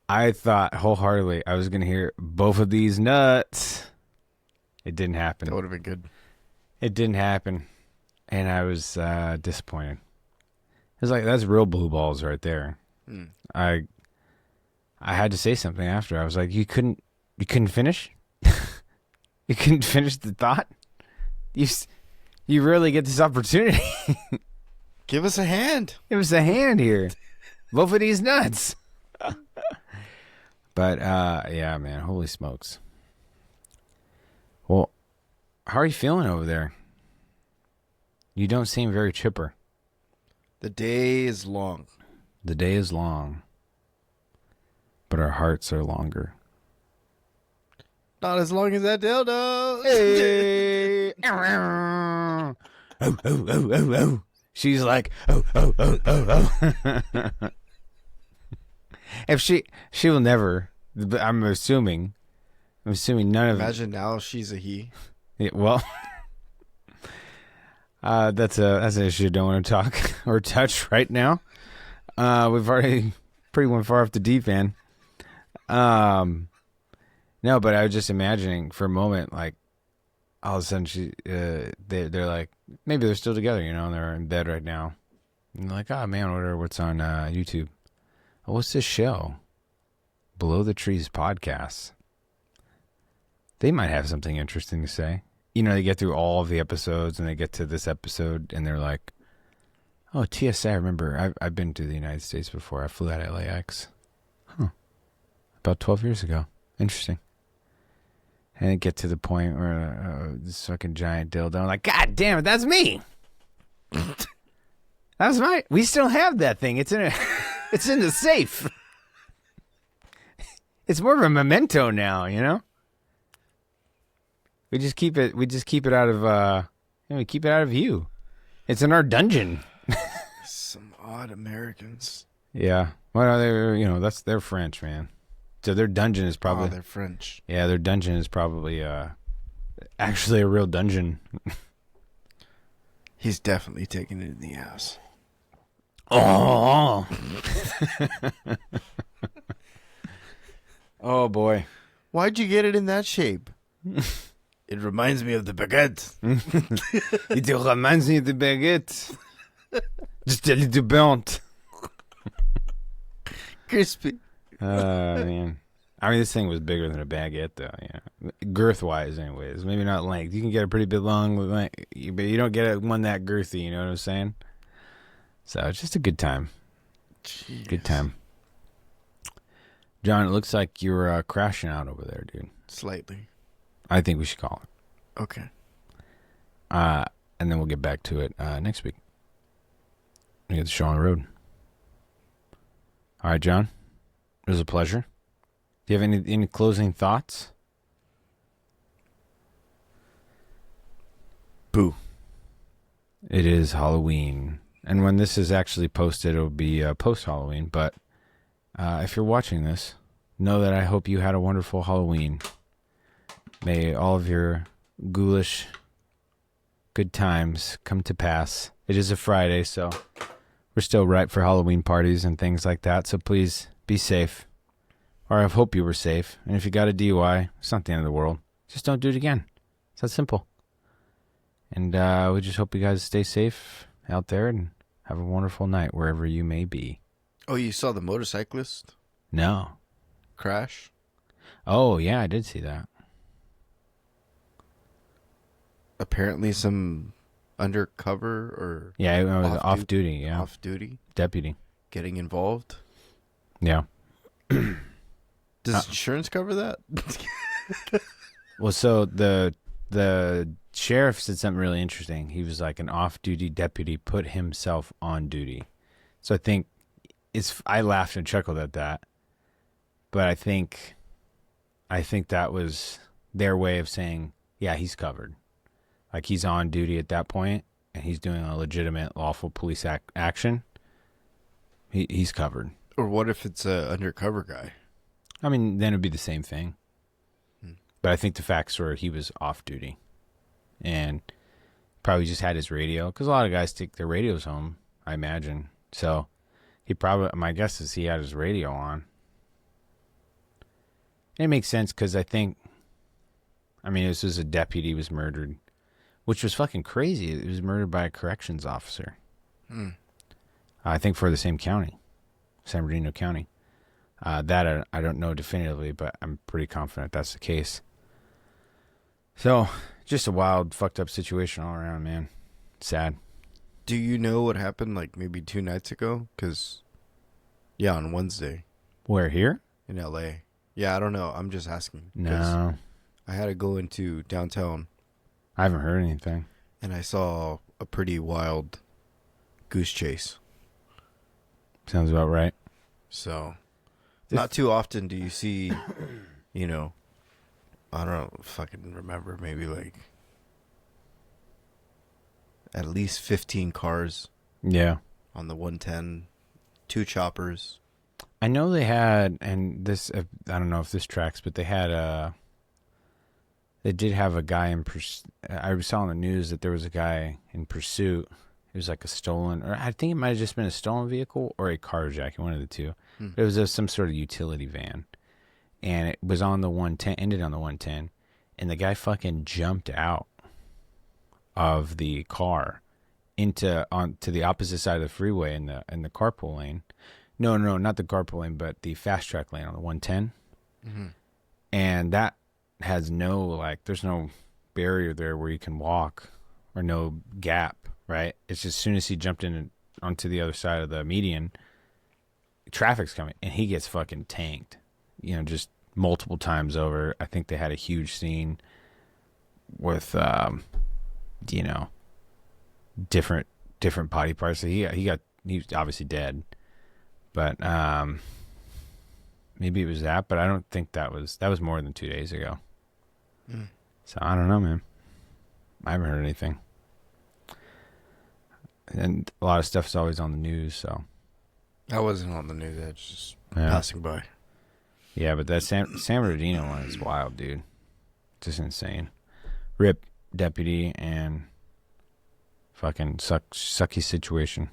I thought wholeheartedly I was gonna hear both of these nuts. It didn't happen. That would have been good. It didn't happen, and I was disappointed. It was like, that's real blue balls right there. I had to say something after. I was like, you couldn't finish? You couldn't finish the thought? You rarely get this opportunity. Give us a hand. Give us a hand here. Both of these nuts. But, yeah, man, holy smokes. Well, how are you feeling over there? You don't seem very chipper. The day is long. The day is long. But our hearts are longer. Not as long as that dildo. Hey. Oh, oh, oh, oh, oh. She's like, oh, oh, oh, oh, oh. If she will never, I'm assuming none of Imagine now she's a he. Yeah, well, that's an issue I don't want to talk or touch right now. We've already pretty went far off the deep end. No, but I was just imagining for a moment, like, all of a sudden they're like, maybe they're still together, and they're in bed right now. And they're like, oh man, I wonder what's on YouTube. Oh, what's this show? Below the Trees Podcasts. They might have something interesting to say. They get through all of the episodes and they get to this episode and they're like, oh, TSA, I remember, I've been to the United States before. I flew out of LAX. Huh. About 12 years ago. Interesting. And it get to the point where this fucking giant dildo, I'm like, God damn it, that's me. That's right. We still have that thing. It's in the safe. It's more of a memento now, We just keep it. We just keep it out of. We keep it out of view. It's in our dungeon. Some odd Americans. Yeah. Well, they're French, man. So their dungeon is probably. Oh, they're French. Yeah, their dungeon is probably actually a real dungeon. He's definitely taking it in the ass. Oh. Oh boy. Why'd you get it in that shape? It reminds me of the baguette. It reminds me of the baguette. Just a little burnt. Crispy. Man. I mean, this thing was bigger than a baguette, though. Yeah, girth-wise, anyways. Maybe not length. You can get a pretty big long length, but you don't get one that girthy. You know what I'm saying? So it's just a good time. Jeez. Good time. John, it looks like you're crashing out over there, dude. Slightly. I think we should call it. Okay. And then we'll get back to it next week. We get the show on the road. All right, John. It was a pleasure. Do you have any closing thoughts? Boo. It is Halloween. And when this is actually posted, it'll be post-Halloween. But if you're watching this, know that I hope you had a wonderful Halloween. May all of your ghoulish good times come to pass. It is a Friday, so we're still ripe for Halloween parties and things like that. So please be safe. Or I hope you were safe. And if you got a DUI, it's not the end of the world. Just don't do it again. It's that simple. And we just hope you guys stay safe out there and have a wonderful night wherever you may be. Oh, you saw the motorcyclist No. crash? Oh, yeah, I did see that. Apparently some undercover or Yeah, it was off duty, yeah. off duty Deputy. getting involved. Yeah. Does insurance cover that? Well, so the sheriff said something really interesting. He was like, an off-duty deputy put himself on duty. So I think I laughed and chuckled at that. But I think that was their way of saying, yeah, he's covered. Like, he's on duty at that point, and he's doing a legitimate, lawful police action. He's covered. Or what if it's a undercover guy? I mean, then it'd be the same thing. But I think the facts were he was off duty. And probably just had his radio. Because a lot of guys take their radios home, I imagine. So he probably, my guess is he had his radio on. And it makes sense because I think, this was a deputy was murdered. Which was fucking crazy. It was murdered by a corrections officer. I think for the same county. San Bernardino County. That I don't know definitively, but I'm pretty confident that's the case. So, just a wild, fucked up situation all around, man. Sad. Do you know what happened like maybe 2 nights ago? Because, yeah, on Wednesday. Where, here? In L.A. Yeah, I don't know. I'm just asking. No. I had to go into downtown. I haven't heard anything. And I saw a pretty wild goose chase. Sounds about right. So, not too often do you see, I don't fucking remember, maybe like at least 15 cars. Yeah. On the 110, 2 choppers. I know they had, and this, I don't know if this tracks, but they did have a guy in pursuit. I saw on the news that there was a guy in pursuit. It was like a stolen, or I think it might have just been a stolen vehicle or a carjacking, one of the two. It was some sort of utility van. And it was on the 110, ended on the 110. And the guy fucking jumped out of the car to the opposite side of the freeway in the carpool lane. No, not the carpool lane, but the fast track lane on the 110. Mm-hmm. And that has there's no barrier there where you can walk or no gap, right? It's just as soon as he jumped in onto the other side of the median, traffic's coming and he gets fucking tanked, just multiple times over. I think they had a huge scene with, different body parts. So he was obviously dead, but, maybe it was that, but I don't think that was more than 2 days ago. So I don't know, man. I haven't heard anything. And a lot of stuff's always on the news, so. I wasn't on the news. I was just Yeah. passing by. Yeah, but that San Bernardino one is wild, dude. Just insane. Rip deputy and fucking sucky situation.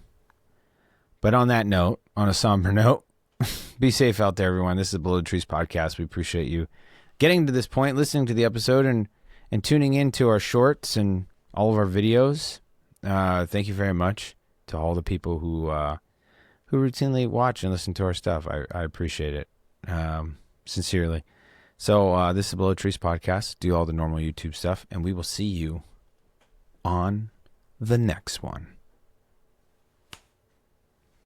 But on that note, on a somber note, be safe out there, everyone. This is the Below Trees podcast. We appreciate you getting to this point, listening to the episode, and tuning into our shorts and all of our videos. Thank you very much to all the people who routinely watch and listen to our stuff. I appreciate it. Sincerely. So this is the Below Trees podcast. Do all the normal YouTube stuff, and we will see you on the next one.